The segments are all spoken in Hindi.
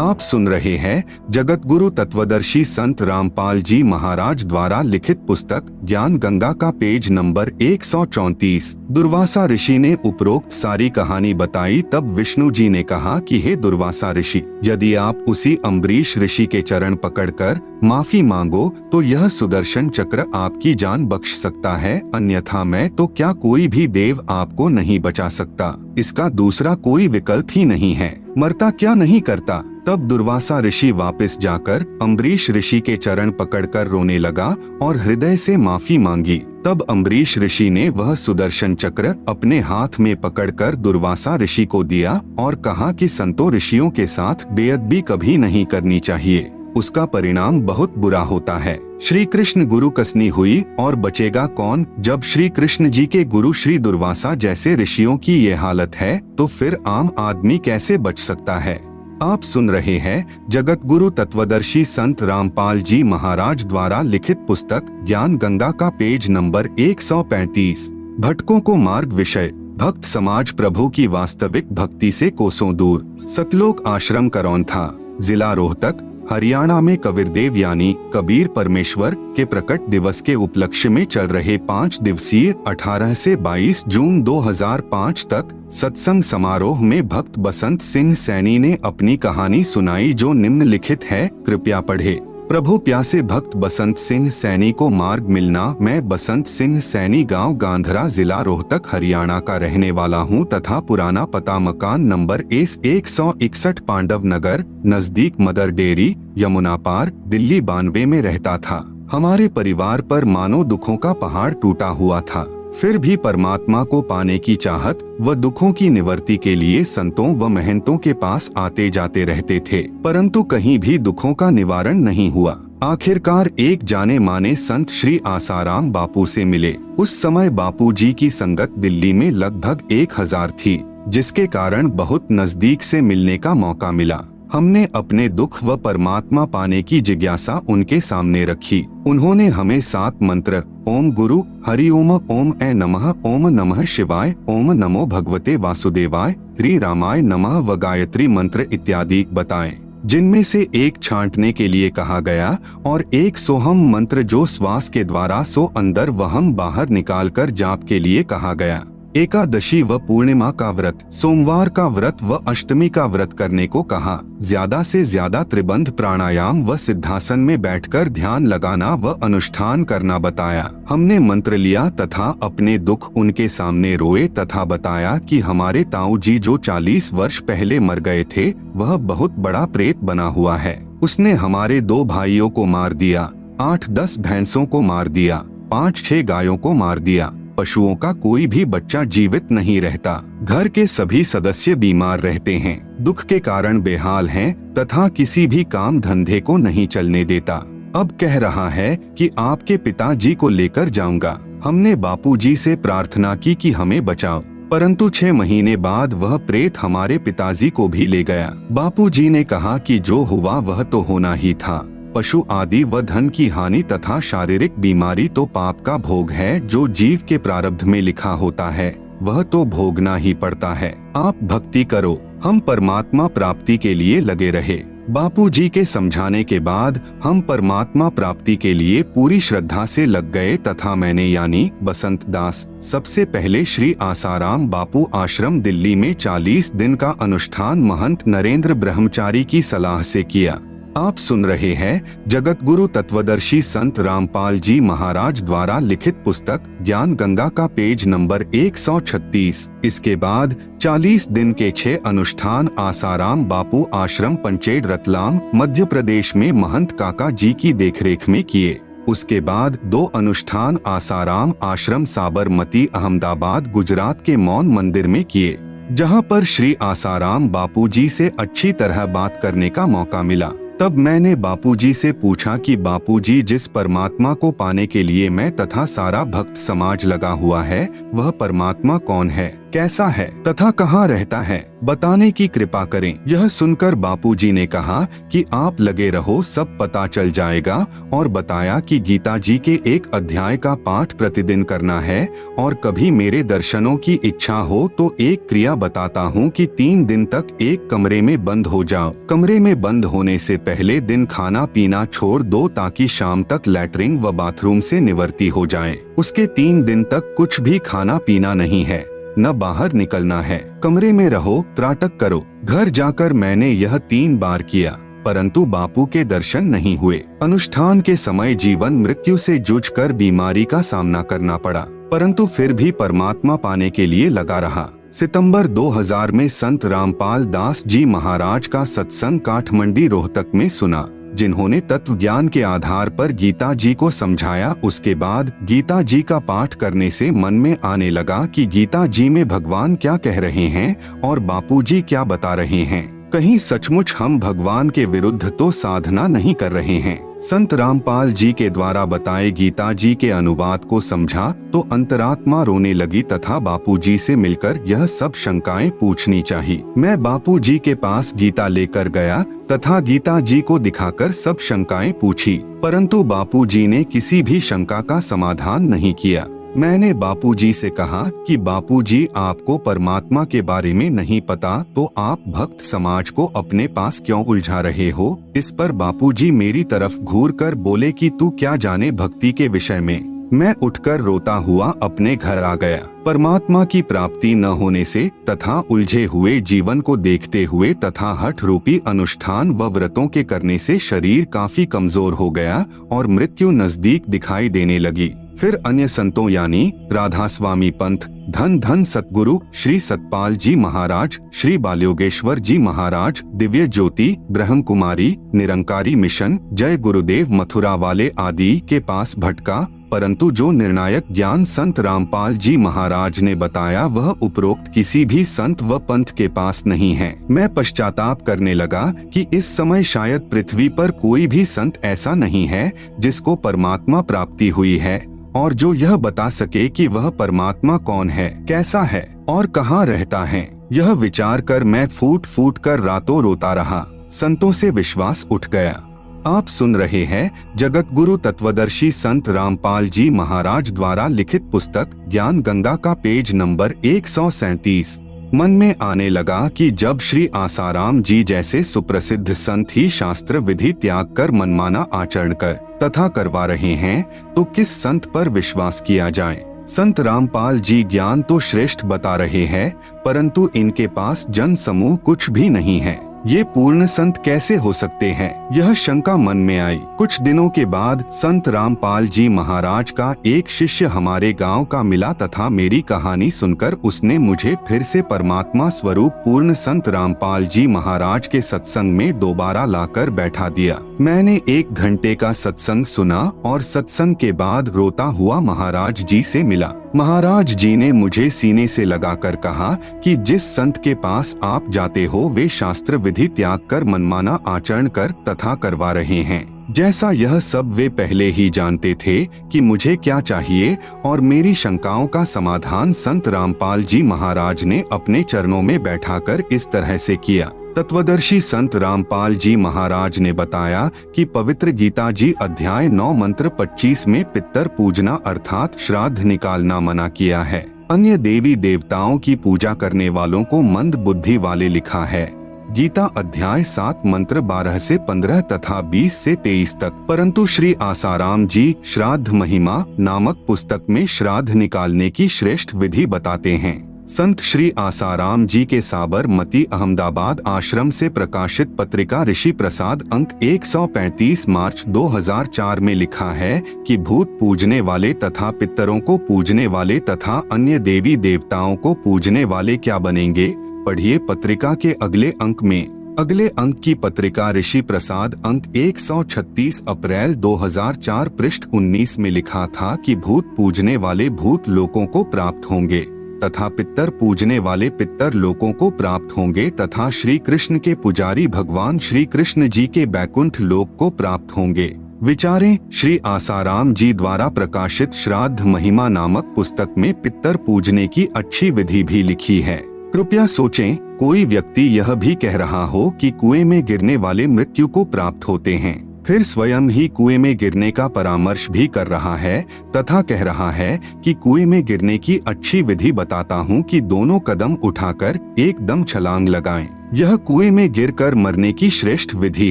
आप सुन रहे हैं जगत गुरु तत्वदर्शी संत रामपाल जी महाराज द्वारा लिखित पुस्तक ज्ञान गंगा का पेज नंबर 134। दुर्वासा ऋषि ने उपरोक्त सारी कहानी बताई। तब विष्णु जी ने कहा कि हे दुर्वासा ऋषि, यदि आप उसी अम्बरीश ऋषि के चरण पकड़कर माफी मांगो तो यह सुदर्शन चक्र आपकी जान बख्श सकता है, अन्यथा मैं तो क्या कोई भी देव आपको नहीं बचा सकता। इसका दूसरा कोई विकल्प ही नहीं है। मरता क्या नहीं करता। तब दुर्वासा ऋषि वापस जाकर अम्बरीश ऋषि के चरण पकड़कर रोने लगा और हृदय से माफी मांगी। तब अम्बरीश ऋषि ने वह सुदर्शन चक्र अपने हाथ में पकड़कर दुर्वासा ऋषि को दिया और कहा कि संतों ऋषियों के साथ बेअदबी कभी नहीं करनी चाहिए, उसका परिणाम बहुत बुरा होता है। श्री कृष्ण गुरु कसनी हुई और बचेगा कौन। जब श्री कृष्ण जी के गुरु श्री दुर्वासा जैसे ऋषियों की ये हालत है तो फिर आम आदमी कैसे बच सकता है। आप सुन रहे हैं जगत गुरु तत्वदर्शी संत रामपाल जी महाराज द्वारा लिखित पुस्तक ज्ञान गंगा का पेज नंबर 135। भटकों को मार्ग विषय। भक्त समाज प्रभु की वास्तविक भक्ति से कोसों दूर। सतलोक आश्रम करौंथा, जिला रोहतक, हरियाणा में कबीरदेव यानी कबीर परमेश्वर के प्रकट दिवस के उपलक्ष्य में चल रहे 5 दिवसीय 18 से 22 जून 2005 तक सत्संग समारोह में भक्त बसंत सिंह सैनी ने अपनी कहानी सुनाई, जो निम्नलिखित है, कृपया पढ़े। प्रभु प्यासे भक्त बसंत सिंह सैनी को मार्ग मिलना। मैं बसंत सिंह सैनी गांव गांधरा, जिला रोहतक, हरियाणा का रहने वाला हूं तथा पुराना पता मकान नंबर S161 पांडव नगर, नजदीक मदर डेयरी, यमुना पार, दिल्ली 92 में रहता था। हमारे परिवार पर मानो दुखों का पहाड़ टूटा हुआ था। फिर भी परमात्मा को पाने की चाहत व दुखों की निवृत्ति के लिए संतों व महंतों के पास आते जाते रहते थे, परंतु कहीं भी दुखों का निवारण नहीं हुआ। आखिरकार एक जाने माने संत श्री आसाराम बापू से मिले। उस समय बापू जी की संगत दिल्ली में लगभग 1000 थी, जिसके कारण बहुत नजदीक से मिलने का मौका मिला। हमने अपने दुख व परमात्मा पाने की जिज्ञासा उनके सामने रखी। उन्होंने हमें 7 मंत्र ओम गुरु हरि ओम, ओम ऐ नमः, ओम नमः शिवाय, ओम नमो भगवते वासुदेवाय, श्री रामाय नमः व गायत्री मंत्र इत्यादि बताए, जिनमें से एक छांटने के लिए कहा गया और एक सोहम मंत्र जो श्वास के द्वारा सो अंदर व हम बाहर निकालकर जाप के लिए कहा गया। एकादशी व पूर्णिमा का व्रत, सोमवार का व्रत व अष्टमी का व्रत करने को कहा। ज्यादा से ज्यादा त्रिबंध प्राणायाम व सिद्धासन में बैठकर ध्यान लगाना व अनुष्ठान करना बताया। हमने मंत्र लिया तथा अपने दुख उनके सामने रोए तथा बताया कि हमारे ताऊ जी जो 40 वर्ष पहले मर गए थे, वह बहुत बड़ा प्रेत बना हुआ है। उसने हमारे 2 भाइयों को मार दिया, 8-10 भैंसों को मार दिया, 5-6 गायों को मार दिया। पशुओं का कोई भी बच्चा जीवित नहीं रहता। घर के सभी सदस्य बीमार रहते हैं, दुख के कारण बेहाल हैं तथा किसी भी काम धंधे को नहीं चलने देता। अब कह रहा है कि आपके पिताजी को लेकर जाऊंगा। हमने बापूजी से प्रार्थना की कि हमें बचाओ, परंतु 6 महीने बाद वह प्रेत हमारे पिताजी को भी ले गया। बापूजी ने कहा कि जो हुआ वह तो होना ही था। पशु आदि व धन की हानि तथा शारीरिक बीमारी तो पाप का भोग है, जो जीव के प्रारब्ध में लिखा होता है वह तो भोगना ही पड़ता है। आप भक्ति करो। हम परमात्मा प्राप्ति के लिए लगे रहे। बापूजी के समझाने के बाद हम परमात्मा प्राप्ति के लिए पूरी श्रद्धा से लग गए तथा मैंने यानी बसंत दास सबसे पहले श्री आसाराम बापू आश्रम दिल्ली में 40 दिन का अनुष्ठान महंत नरेंद्र ब्रह्मचारी की सलाह से किया। आप सुन रहे हैं जगत गुरु तत्वदर्शी संत रामपाल जी महाराज द्वारा लिखित पुस्तक ज्ञान गंगा का पेज नंबर 136। इसके बाद 40 दिन के 6 अनुष्ठान आसाराम बापू आश्रम पंचेड़ रतलाम मध्य प्रदेश में महंत काका जी की देखरेख में किए। उसके बाद 2 अनुष्ठान आसाराम आश्रम साबरमती अहमदाबाद गुजरात के मौन मंदिर में किए, जहां पर श्री आसाराम बापूजी से अच्छी तरह बात करने का मौका मिला। तब मैंने बापूजी से पूछा कि बापूजी, जिस परमात्मा को पाने के लिए मैं तथा सारा भक्त समाज लगा हुआ है, वह परमात्मा कौन है, कैसा है तथा कहाँ रहता है। बताने की कृपा करें। यह सुनकर बापूजी ने कहा कि आप लगे रहो, सब पता चल जाएगा, और बताया कि गीता जी के एक अध्याय का पाठ प्रतिदिन करना है, और कभी मेरे दर्शनों की इच्छा हो तो एक क्रिया बताता हूँ कि 3 दिन तक एक कमरे में बंद हो जाओ। कमरे में बंद होने से पहले दिन खाना पीना छोड़ दो ताकि शाम तक लैट्रिन व बाथरूम से निवृत्ति हो जाए। उसके 3 दिन तक कुछ भी खाना पीना नहीं है, न बाहर निकलना है, कमरे में रहो, त्राटक करो। घर जाकर मैंने यह 3 बार किया, परंतु बापू के दर्शन नहीं हुए। अनुष्ठान के समय जीवन मृत्यु से जूझकर बीमारी का सामना करना पड़ा, परंतु फिर भी परमात्मा पाने के लिए लगा रहा। सितंबर 2000 में संत रामपाल दास जी महाराज का सत्संग काठमंडी रोहतक में सुना, जिन्होंने तत्व ज्ञान के आधार पर गीता जी को समझाया। उसके बाद गीता जी का पाठ करने से मन में आने लगा कि गीता जी में भगवान क्या कह रहे हैं और बापू जी क्या बता रहे हैं। कहीं सचमुच हम भगवान के विरुद्ध तो साधना नहीं कर रहे हैं। संत रामपाल जी के द्वारा बताए गीता जी के अनुवाद को समझा तो अंतरात्मा रोने लगी तथा बापू जी से मिलकर यह सब शंकाएं पूछनी चाहिए। मैं बापू जी के पास गीता लेकर गया तथा गीता जी को दिखाकर सब शंकाएं पूछी, परंतु बापू जी ने किसी भी शंका का समाधान नहीं किया। मैंने बापूजी से कहा कि बापूजी, आपको परमात्मा के बारे में नहीं पता तो आप भक्त समाज को अपने पास क्यों उलझा रहे हो। इस पर बापूजी मेरी तरफ घूर कर बोले कि तू क्या जाने भक्ति के विषय में। मैं उठकर रोता हुआ अपने घर आ गया। परमात्मा की प्राप्ति न होने से तथा उलझे हुए जीवन को देखते हुए तथा हठ रूपी अनुष्ठान व व्रतों के करने से शरीर काफी कमजोर हो गया और मृत्यु नजदीक दिखाई देने लगी। फिर अन्य संतों यानी राधा स्वामी पंथ, धन धन सतगुरु श्री सतपाल जी महाराज, श्री बालयोगेश्वर जी महाराज, दिव्य ज्योति, ब्रह्म कुमारी, निरंकारी मिशन, जय गुरुदेव मथुरा वाले आदि के पास भटका, परंतु जो निर्णायक ज्ञान संत रामपाल जी महाराज ने बताया वह उपरोक्त किसी भी संत व पंथ के पास नहीं है। मैं पश्चाताप करने लगा कि इस समय शायद पृथ्वी पर कोई भी संत ऐसा नहीं है जिसको परमात्मा प्राप्ति हुई है और जो यह बता सके कि वह परमात्मा कौन है, कैसा है और कहाँ रहता है। यह विचार कर मैं फूट फूट कर रातों रोता रहा। संतों से विश्वास उठ गया। आप सुन रहे हैं जगत गुरु तत्वदर्शी संत रामपाल जी महाराज द्वारा लिखित पुस्तक ज्ञान गंगा का पेज नंबर 137। मन में आने लगा कि जब श्री आसाराम जी जैसे सुप्रसिद्ध संत ही शास्त्र विधि त्याग कर मनमाना आचरण कर तथा करवा रहे हैं तो किस संत पर विश्वास किया जाए। संत रामपाल जी ज्ञान तो श्रेष्ठ बता रहे हैं, परंतु इनके पास जन समूह कुछ भी नहीं है। ये पूर्ण संत कैसे हो सकते हैं, यह शंका मन में आई। कुछ दिनों के बाद संत रामपाल जी महाराज का एक शिष्य हमारे गांव का मिला तथा मेरी कहानी सुनकर उसने मुझे फिर से परमात्मा स्वरूप पूर्ण संत रामपाल जी महाराज के सत्संग में दोबारा लाकर बैठा दिया। मैंने 1 घंटे का सत्संग सुना और सत्संग के बाद रोता हुआ महाराज जी से मिला। महाराज जी ने मुझे सीने से लगाकर कहा कि जिस संत के पास आप जाते हो वे शास्त्र विधि त्याग कर मनमाना आचरण कर तथा करवा रहे हैं। जैसा यह सब वे पहले ही जानते थे कि मुझे क्या चाहिए और मेरी शंकाओं का समाधान संत रामपाल जी महाराज ने अपने चरणों में बैठाकर इस तरह से किया। तत्वदर्शी संत रामपाल जी महाराज ने बताया कि पवित्र गीता जी अध्याय 9 मंत्र 25 में पितर पूजना अर्थात श्राद्ध निकालना मना किया है। अन्य देवी देवताओं की पूजा करने वालों को मंद बुद्धि वाले लिखा है। गीता अध्याय 7 मंत्र 12 से 15 तथा 20 से 23 तक। परंतु श्री आसाराम जी श्राद्ध महिमा नामक पुस्तक में श्राद्ध निकालने की श्रेष्ठ विधि बताते हैं। संत श्री आसाराम जी के साबरमती अहमदाबाद आश्रम से प्रकाशित पत्रिका ऋषि प्रसाद अंक 135 मार्च 2004 में लिखा है कि भूत पूजने वाले तथा पितरों को पूजने वाले तथा अन्य देवी देवताओं को पूजने वाले क्या बनेंगे। पढ़िए पत्रिका के अगले अंक में। अगले अंक की पत्रिका ऋषि प्रसाद अंक 136 अप्रैल 2004 पृष्ठ 19 में लिखा था कि भूत पूजने वाले भूत लोकों को प्राप्त होंगे तथा पितर पूजने वाले पितर लोकों को प्राप्त होंगे तथा श्री कृष्ण के पुजारी भगवान श्री कृष्ण जी के बैकुंठ लोक को प्राप्त होंगे। विचारें, श्री आसाराम जी द्वारा प्रकाशित श्राद्ध महिमा नामक पुस्तक में पितर पूजने की अच्छी विधि भी लिखी है। कृपया सोचें, कोई व्यक्ति यह भी कह रहा हो कि कुएं में गिरने वाले मृत्यु को प्राप्त होते हैं, फिर स्वयं ही कुएं में गिरने का परामर्श भी कर रहा है तथा कह रहा है कि कुएं में गिरने की अच्छी विधि बताता हूं कि दोनों कदम उठाकर एकदम छलांग लगाएं। यह कुएं में गिरकर मरने की श्रेष्ठ विधि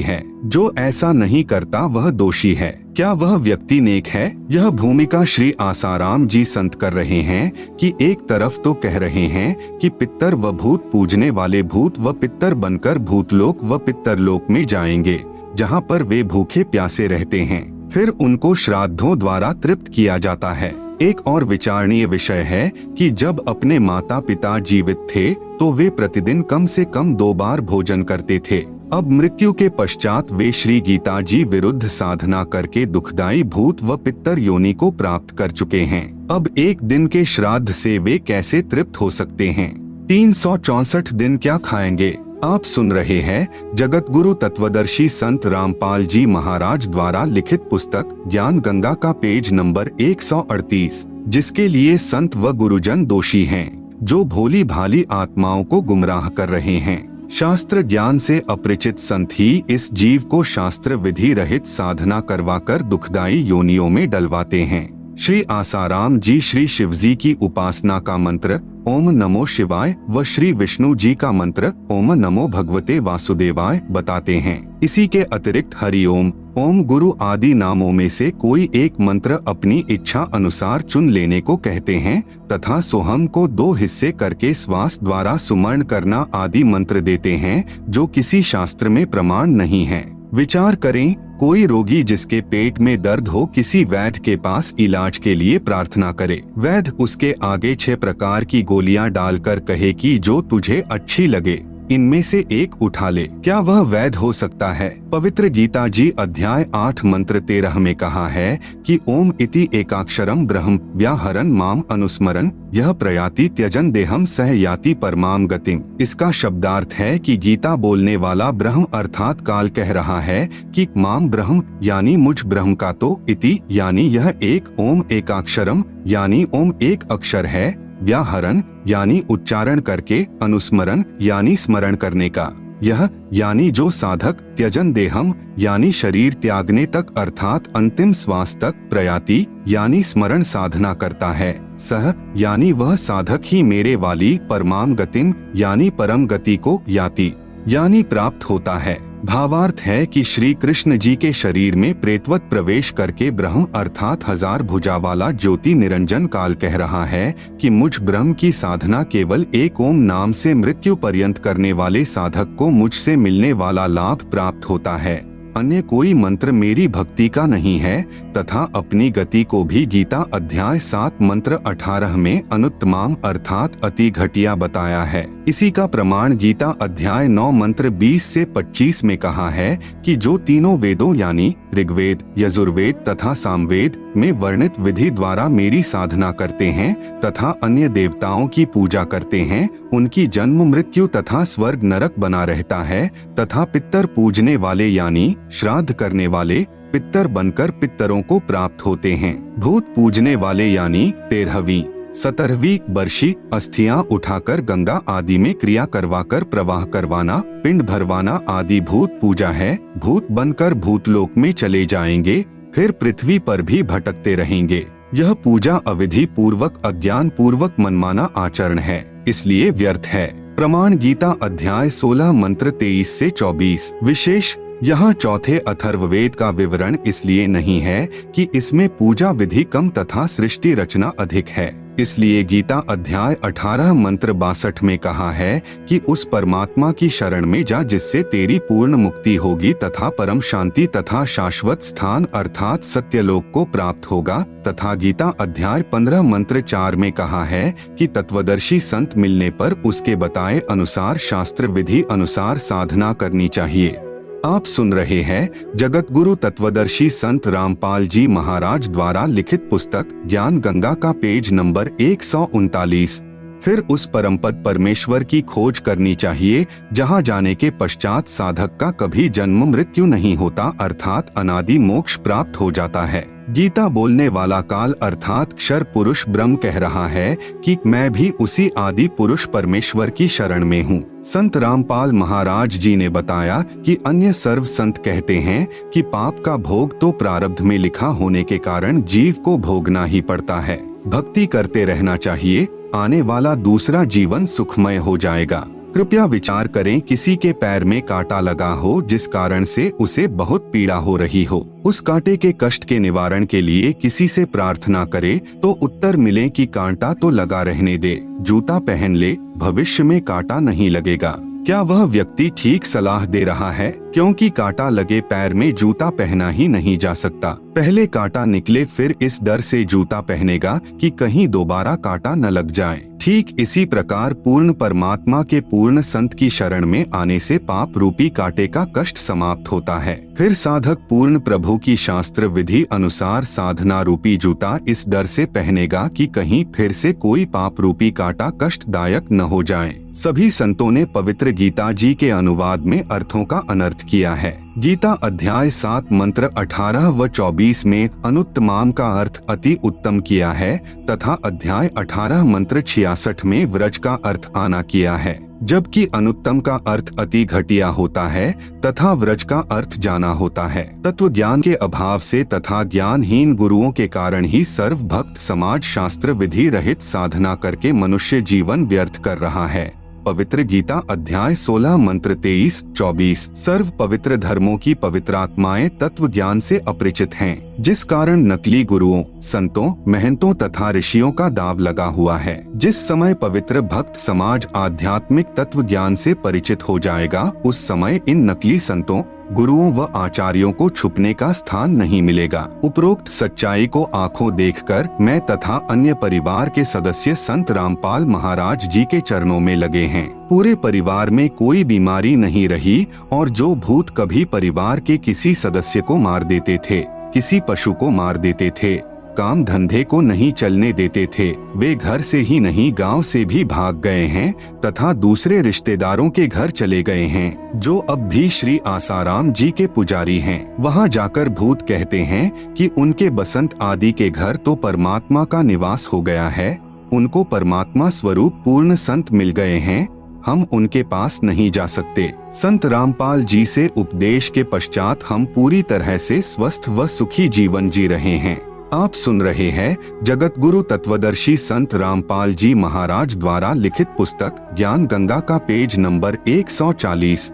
है। जो ऐसा नहीं करता वह दोषी है। क्या वह व्यक्ति नेक है? यह भूमिका श्री आसाराम जी संत कर रहे हैं कि एक तरफ तो कह रहे हैं कि पितर व भूत पूजने वाले भूत व पितर बनकर भूतलोक व पितरलोक में जाएंगे, जहाँ पर वे भूखे प्यासे रहते हैं, फिर उनको श्राद्धों द्वारा तृप्त किया जाता है। एक और विचारणीय विषय है कि जब अपने माता पिता जीवित थे तो वे प्रतिदिन कम से कम 2 बार भोजन करते थे। अब मृत्यु के पश्चात वे श्री गीता जी विरुद्ध साधना करके दुखदायी भूत व पितर योनि को प्राप्त कर चुके हैं। अब एक दिन के श्राद्ध से वे कैसे तृप्त हो सकते हैं? 364 दिन क्या खाएंगे? आप सुन रहे हैं जगत गुरु तत्वदर्शी संत रामपाल जी महाराज द्वारा लिखित पुस्तक ज्ञान गंगा का पेज नंबर 138, जिसके लिए संत व गुरुजन दोषी हैं, जो भोली भाली आत्माओं को गुमराह कर रहे हैं। शास्त्र ज्ञान से अपरिचित संत ही इस जीव को शास्त्र विधि रहित साधना करवाकर दुखदायी योनियों में डलवाते हैं। श्री आसाराम जी श्री शिवजी की उपासना का मंत्र ओम नमो शिवाय व श्री विष्णु जी का मंत्र ओम नमो भगवते वासुदेवाय बताते हैं। इसी के अतिरिक्त हरिओम, ओम गुरु आदि नामों में से कोई एक मंत्र अपनी इच्छा अनुसार चुन लेने को कहते हैं तथा सोहम को 2 हिस्से करके श्वास द्वारा सुमरण करना आदि मंत्र देते हैं, जो किसी शास्त्र में प्रमाण नहीं है। विचार करें, कोई रोगी जिसके पेट में दर्द हो किसी वैद्य के पास इलाज के लिए प्रार्थना करे। वैद्य उसके आगे 6 प्रकार की गोलियां डालकर कहे कि जो तुझे अच्छी लगे इनमें से एक उठा ले। क्या वह वैध हो सकता है? पवित्र गीता जी अध्याय 8 मंत्र 13 में कहा है कि ओम इति एकाक्षरम ब्रह्म व्याहरन माम अनुस्मरन यह प्रयाति त्यजन देहम सह याति परमाम गतिम। इसका शब्दार्थ है कि गीता बोलने वाला ब्रह्म अर्थात काल कह रहा है कि माम ब्रह्म यानी मुझ ब्रह्म का तो इति यानी यह एक ओम एकाक्षरम यानी ओम एक अक्षर है, व्याहरण यानी उच्चारण करके, अनुस्मरण यानी स्मरण करने का, यह यानी जो साधक, त्यजन देहम यानी शरीर त्यागने तक अर्थात अंतिम श्वास तक, प्रयाति यानी स्मरण साधना करता है, सह यानी वह साधक ही मेरे वाली, परमाम गतिम यानी परम गति को याति यानी प्राप्त होता है। भावार्थ है कि श्री कृष्ण जी के शरीर में प्रेतवत प्रवेश करके ब्रह्म अर्थात 1000 भुजा वाला ज्योति निरंजन काल कह रहा है कि मुझ ब्रह्म की साधना केवल एक ओम नाम से मृत्यु पर्यंत करने वाले साधक को मुझसे मिलने वाला लाभ प्राप्त होता है, अन्य कोई मंत्र मेरी भक्ति का नहीं है। तथा अपनी गति को भी गीता अध्याय 7 मंत्र 18 में अनुत्तमाम अर्थात अति घटिया बताया है। इसी का प्रमाण गीता अध्याय 9 मंत्र 20 से 25 में कहा है कि जो तीनों वेदों यानी ऋग्वेद, यजुर्वेद तथा सामवेद में वर्णित विधि द्वारा मेरी साधना करते हैं तथा अन्य देवताओं की पूजा करते हैं, उनकी जन्म मृत्यु तथा स्वर्ग नरक बना रहता है तथा पितर पूजने वाले यानी श्राद्ध करने वाले पितर बनकर पितरों को प्राप्त होते हैं। भूत पूजने वाले यानी 13वीं 17वीं बर्षी अस्थियां उठाकर गंगा आदि में क्रिया करवाकर प्रवाह करवाना, पिंड भरवाना आदि भूत पूजा है। भूत बनकर भूतलोक में चले जाएंगे, फिर पृथ्वी पर भी भटकते रहेंगे। यह पूजा अविधि पूर्वक अज्ञान पूर्वक मनमाना आचरण है, इसलिए व्यर्थ है। प्रमाण गीता अध्याय 16 मंत्र 23 से 24। विशेष यहाँ चौथे अथर्ववेद का विवरण इसलिए नहीं है कि इसमें पूजा विधि कम तथा सृष्टि रचना अधिक है, इसलिए गीता अध्याय 18 मंत्र 62 में कहा है कि उस परमात्मा की शरण में जा जिससे तेरी पूर्ण मुक्ति होगी तथा परम शांति तथा शाश्वत स्थान अर्थात सत्यलोक को प्राप्त होगा। तथा गीता अध्याय 15 मंत्र 4 में कहा है कि तत्वदर्शी संत मिलने पर उसके बताए अनुसार शास्त्र विधि अनुसार साधना करनी चाहिए। आप सुन रहे हैं जगत गुरु तत्वदर्शी संत रामपाल जी महाराज द्वारा लिखित पुस्तक ज्ञान गंगा का पेज नंबर 139। फिर उस परमपद परमेश्वर की खोज करनी चाहिए, जहां जाने के पश्चात साधक का कभी जन्म मृत्यु नहीं होता, अर्थात अनादि मोक्ष प्राप्त हो जाता है। गीता बोलने वाला काल अर्थात क्षर पुरुष ब्रह्म कह रहा है कि मैं भी उसी आदि पुरुष परमेश्वर की शरण में हूँ। संत रामपाल महाराज जी ने बताया कि अन्य सर्व संत कहते हैं कि पाप का भोग तो प्रारब्ध में लिखा होने के कारण जीव को भोगना ही पड़ता है। भक्ति करते रहना चाहिए, आने वाला दूसरा जीवन सुखमय हो जाएगा। कृपया विचार करें, किसी के पैर में कांटा लगा हो जिस कारण से उसे बहुत पीड़ा हो रही हो, उस कांटे के कष्ट के निवारण के लिए किसी से प्रार्थना करे तो उत्तर मिले कि कांटा तो लगा रहने दे, जूता पहन ले, भविष्य में कांटा नहीं लगेगा। क्या वह व्यक्ति ठीक सलाह दे रहा है? क्योंकि कांटा लगे पैर में जूता पहना ही नहीं जा सकता। पहले कांटा निकले, फिर इस डर से जूता पहनेगा कि कहीं दोबारा कांटा न लग जाए। ठीक इसी प्रकार पूर्ण परमात्मा के पूर्ण संत की शरण में आने से पाप रूपी कांटे का कष्ट समाप्त होता है। फिर साधक पूर्ण प्रभु की शास्त्र विधि अनुसार साधना रूपी जूता इस डर से पहनेगा कि कहीं फिर से कोई पाप रूपी कांटा कष्टदायक न हो जाए। सभी संतों ने पवित्र गीता जी के अनुवाद में अर्थों का अनर्थ किया है। गीता अध्याय 7 मंत्र 18 व 24 में अनुत्तमाम का अर्थ अति उत्तम किया है तथा अध्याय 18 मंत्र 66 में व्रज का अर्थ आना किया है, जबकि अनुत्तम का अर्थ अति घटिया होता है तथा व्रज का अर्थ जाना होता है। तत्व ज्ञान के अभाव से तथा ज्ञानहीन गुरुओं के कारण ही सर्व भक्त समाज शास्त्र विधि रहित साधना करके मनुष्य जीवन व्यर्थ कर रहा है। पवित्र गीता अध्याय 16 मंत्र 23-24। सर्व पवित्र धर्मों की पवित्र आत्माएं तत्व ज्ञान से अपरिचित हैं, जिस कारण नकली गुरुओं, संतों, महंतों तथा ऋषियों का दाव लगा हुआ है। जिस समय पवित्र भक्त समाज आध्यात्मिक तत्व ज्ञान से परिचित हो जाएगा, उस समय इन नकली संतों, गुरुओं व आचार्यों को छुपने का स्थान नहीं मिलेगा। उपरोक्त सच्चाई को आंखों देखकर मैं तथा अन्य परिवार के सदस्य संत रामपाल महाराज जी के चरणों में लगे हैं। पूरे परिवार में कोई बीमारी नहीं रही और जो भूत कभी परिवार के किसी सदस्य को मार देते थे, किसी पशु को मार देते थे, काम धंधे को नहीं चलने देते थे, वे घर से ही नहीं गांव से भी भाग गए हैं तथा दूसरे रिश्तेदारों के घर चले गए हैं, जो अब भी श्री आसाराम जी के पुजारी हैं। वहां जाकर भूत कहते हैं कि उनके बसंत आदि के घर तो परमात्मा का निवास हो गया है, उनको परमात्मा स्वरूप पूर्ण संत मिल गए हैं, हम उनके पास नहीं जा सकते। संत रामपाल जी से उपदेश के पश्चात हम पूरी तरह से स्वस्थ व सुखी जीवन जी रहे हैं। आप सुन रहे हैं जगत गुरु तत्वदर्शी संत रामपाल जी महाराज द्वारा लिखित पुस्तक ज्ञान गंगा का पेज नंबर 140।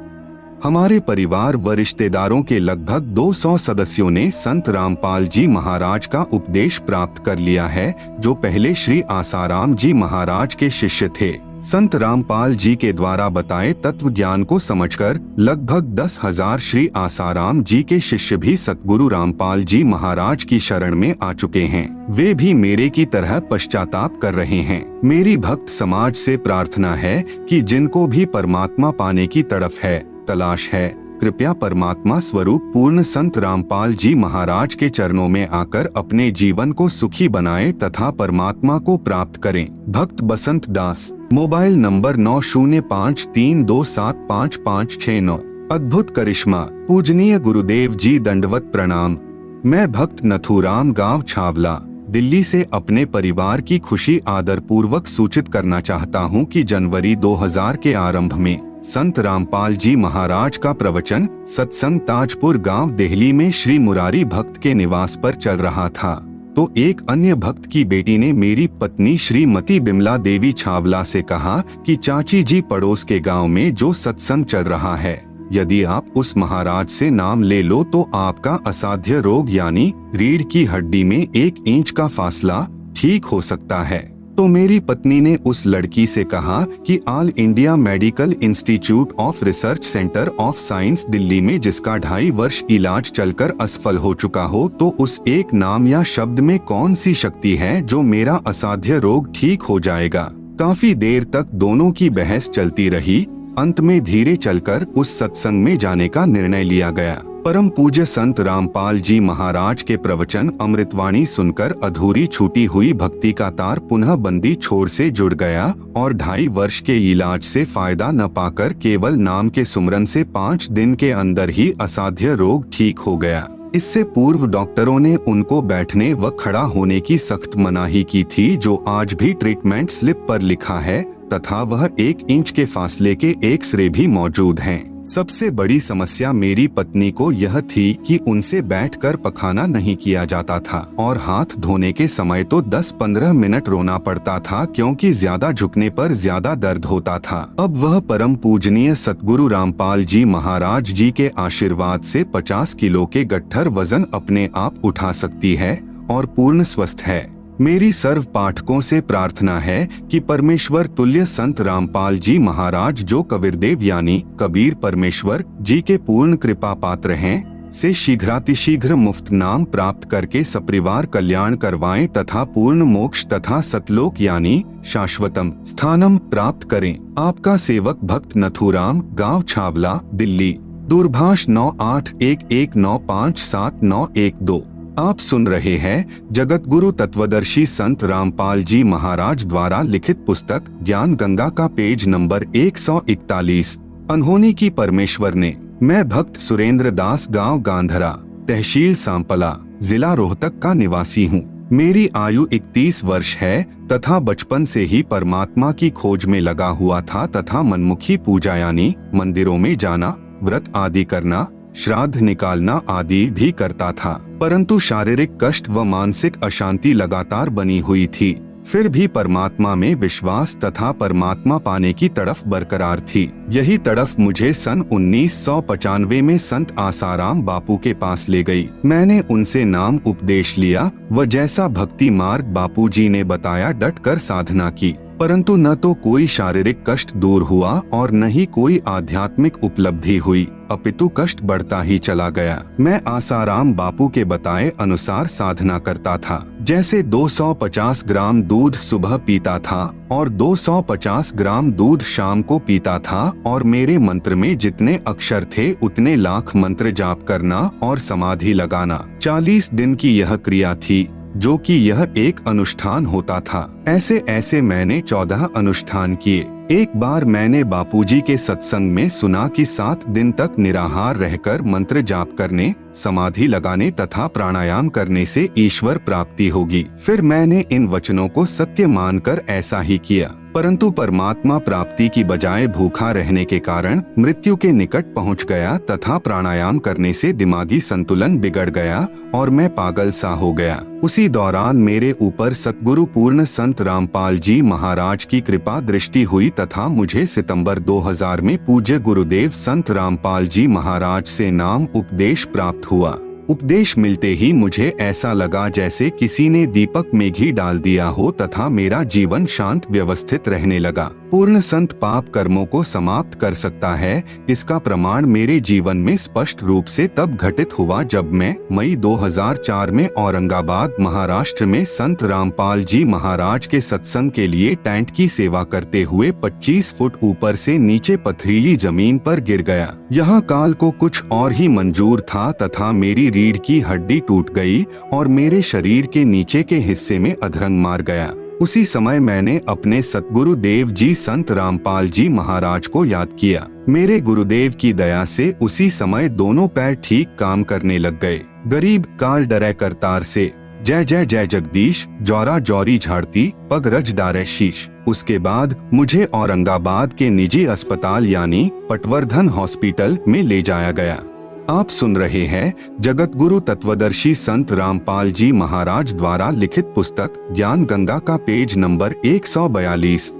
हमारे परिवार व रिश्तेदारों के लगभग 200 सदस्यों ने संत रामपाल जी महाराज का उपदेश प्राप्त कर लिया है, जो पहले श्री आसाराम जी महाराज के शिष्य थे। संत रामपाल जी के द्वारा बताए तत्व ज्ञान को समझकर लगभग 10,000 श्री आसाराम जी के शिष्य भी सतगुरु रामपाल जी महाराज की शरण में आ चुके हैं। वे भी मेरे की तरह पश्चाताप कर रहे हैं। मेरी भक्त समाज से प्रार्थना है कि जिनको भी परमात्मा पाने की तड़फ है, तलाश है, कृपया परमात्मा स्वरूप पूर्ण संत रामपाल जी महाराज के चरणों में आकर अपने जीवन को सुखी बनाएं तथा परमात्मा को प्राप्त करें। भक्त बसंत दास, मोबाइल नंबर 9053275569। अद्भुत करिश्मा। पूजनीय गुरुदेव जी दंडवत प्रणाम। मैं भक्त नथुराम गांव छावला, दिल्ली से अपने परिवार की खुशी आदर पूर्वक सूचित करना चाहता हूं कि जनवरी 2000 के आरंभ में संत रामपाल जी महाराज का प्रवचन सत्संग ताजपुर गांव दिल्ली में श्री मुरारी भक्त के निवास पर चल रहा था, तो एक अन्य भक्त की बेटी ने मेरी पत्नी श्रीमती बिमला देवी छावला से कहा कि चाची जी पड़ोस के गांव में जो सत्संग चल रहा है, यदि आप उस महाराज से नाम ले लो तो आपका असाध्य रोग यानी रीढ़ की हड्डी में 1 इंच का फासला ठीक हो सकता है। तो मेरी पत्नी ने उस लड़की से कहा कि all India medical institute of research centre of science Delhi में जिसका 2.5 वर्ष इलाज चलकर असफल हो चुका हो, तो उस एक नाम या शब्द में कौन सी शक्ति है जो मेरा असाध्य रोग ठीक हो जाएगा। काफी देर तक दोनों की बहस चलती रही। अंत में धीरे चलकर उस सत्संग में जाने का निर्णय लिया गया। परम पूज्य संत रामपाल जी महाराज के प्रवचन अमृतवाणी सुनकर अधूरी छूटी हुई भक्ति का तार पुनः बंदी छोर से जुड़ गया और 2.5 वर्ष के इलाज से फायदा न पाकर केवल नाम के सुमरन से 5 दिन के अंदर ही असाध्य रोग ठीक हो गया। इससे पूर्व डॉक्टरों ने उनको बैठने व खड़ा होने की सख्त मनाही की थी, जो आज भी ट्रीटमेंट स्लिप पर लिखा है तथा वह 1 इंच के फासले के एक्सरे भी मौजूद हैं। सबसे बड़ी समस्या मेरी पत्नी को यह थी कि उनसे बैठकर पखाना नहीं किया जाता था और हाथ धोने के समय तो 10-15 मिनट रोना पड़ता था, क्योंकि ज्यादा झुकने पर ज्यादा दर्द होता था। अब वह परम पूजनीय सतगुरु रामपाल जी महाराज जी के आशीर्वाद से 50 किलो के गट्ठर वजन अपने आप उठा सकती है और पूर्ण स्वस्थ है। मेरी सर्व पाठकों से प्रार्थना है कि परमेश्वर तुल्य संत रामपाल जी महाराज, जो कबीरदेव यानी कबीर परमेश्वर जी के पूर्ण कृपा पात्र हैं, से शीघ्रातिशीघ्र मुफ्त नाम प्राप्त करके सपरिवार कल्याण करवाएं तथा पूर्ण मोक्ष तथा सतलोक यानी शाश्वतम स्थानम प्राप्त करें। आपका सेवक भक्त नथुराम, गांव छावला, दिल्ली। दूरभाष 9811957912। आप सुन रहे हैं जगत गुरु तत्वदर्शी संत रामपाल जी महाराज द्वारा लिखित पुस्तक ज्ञान गंगा का पेज नंबर 141। अनहोनी की परमेश्वर ने। मैं भक्त सुरेंद्र दास, गांव गांधरा, तहसील सांपला, जिला रोहतक का निवासी हूँ। मेरी आयु 31 वर्ष है तथा बचपन से ही परमात्मा की खोज में लगा हुआ था तथा मनमुखी पूजा यानी मंदिरों में जाना, व्रत आदि करना, श्राद्ध निकालना आदि भी करता था, परंतु शारीरिक कष्ट व मानसिक अशांति लगातार बनी हुई थी। फिर भी परमात्मा में विश्वास तथा परमात्मा पाने की तड़फ बरकरार थी। यही तड़फ मुझे सन 1995 में संत आसाराम बापू के पास ले गई। मैंने उनसे नाम उपदेश लिया व जैसा भक्ति मार्ग बापू जी ने बताया डट कर साधना की, परंतु न तो कोई शारीरिक कष्ट दूर हुआ और न ही कोई आध्यात्मिक उपलब्धि हुई, अपितु कष्ट बढ़ता ही चला गया। मैं आसाराम बापू के बताए अनुसार साधना करता था। जैसे 250 ग्राम दूध सुबह पीता था और 250 ग्राम दूध शाम को पीता था और मेरे मंत्र में जितने अक्षर थे उतने लाख मंत्र जाप करना और समाधि लगाना। 40 दिन की यह क्रिया थी, जो कि यह एक अनुष्ठान होता था। ऐसे ऐसे मैंने 14 अनुष्ठान किए। एक बार मैंने बापूजी के सत्संग में सुना कि 7 दिन तक निराहार रहकर मंत्र जाप करने, समाधि लगाने तथा प्राणायाम करने से ईश्वर प्राप्ति होगी। फिर मैंने इन वचनों को सत्य मानकर ऐसा ही किया, परंतु परमात्मा प्राप्ति की बजाय भूखा रहने के कारण मृत्यु के निकट पहुंच गया तथा प्राणायाम करने से दिमागी संतुलन बिगड़ गया और मैं पागल सा हो गया। उसी दौरान मेरे ऊपर सतगुरु पूर्ण संत रामपाल जी महाराज की कृपा दृष्टि हुई तथा मुझे सितंबर 2000 में पूज्य गुरुदेव संत रामपाल जी महाराज से नाम उपदेश प्राप्त हुआ। उपदेश मिलते ही मुझे ऐसा लगा जैसे किसी ने दीपक में घी डाल दिया हो तथा मेरा जीवन शांत व्यवस्थित रहने लगा। पूर्ण संत पाप कर्मों को समाप्त कर सकता है, इसका प्रमाण मेरे जीवन में स्पष्ट रूप से तब घटित हुआ जब मैं मई 2004 में औरंगाबाद महाराष्ट्र में संत रामपाल जी महाराज के सत्संग के लिए टेंट की सेवा करते हुए 25 फुट ऊपर से नीचे पथरीली जमीन पर गिर गया। यहाँ काल को कुछ और ही मंजूर था तथा मेरी रीढ़ की हड्डी टूट गई और मेरे शरीर के नीचे के हिस्से में अधरंग मार गया। उसी समय मैंने अपने सतगुरु देव जी संत रामपाल जी महाराज को याद किया। मेरे गुरुदेव की दया से उसी समय दोनों पैर ठीक काम करने लग गए। गरीब काल डरे करतार से, जय जय जय जगदीश, जौरा जौरी झाड़ती, पग रज डारे शीश। उसके बाद मुझे औरंगाबाद के निजी अस्पताल यानी पटवर्धन हॉस्पिटल में ले जाया गया। आप सुन रहे हैं जगत गुरु तत्वदर्शी संत रामपाल जी महाराज द्वारा लिखित पुस्तक ज्ञान गंगा का पेज नंबर 142।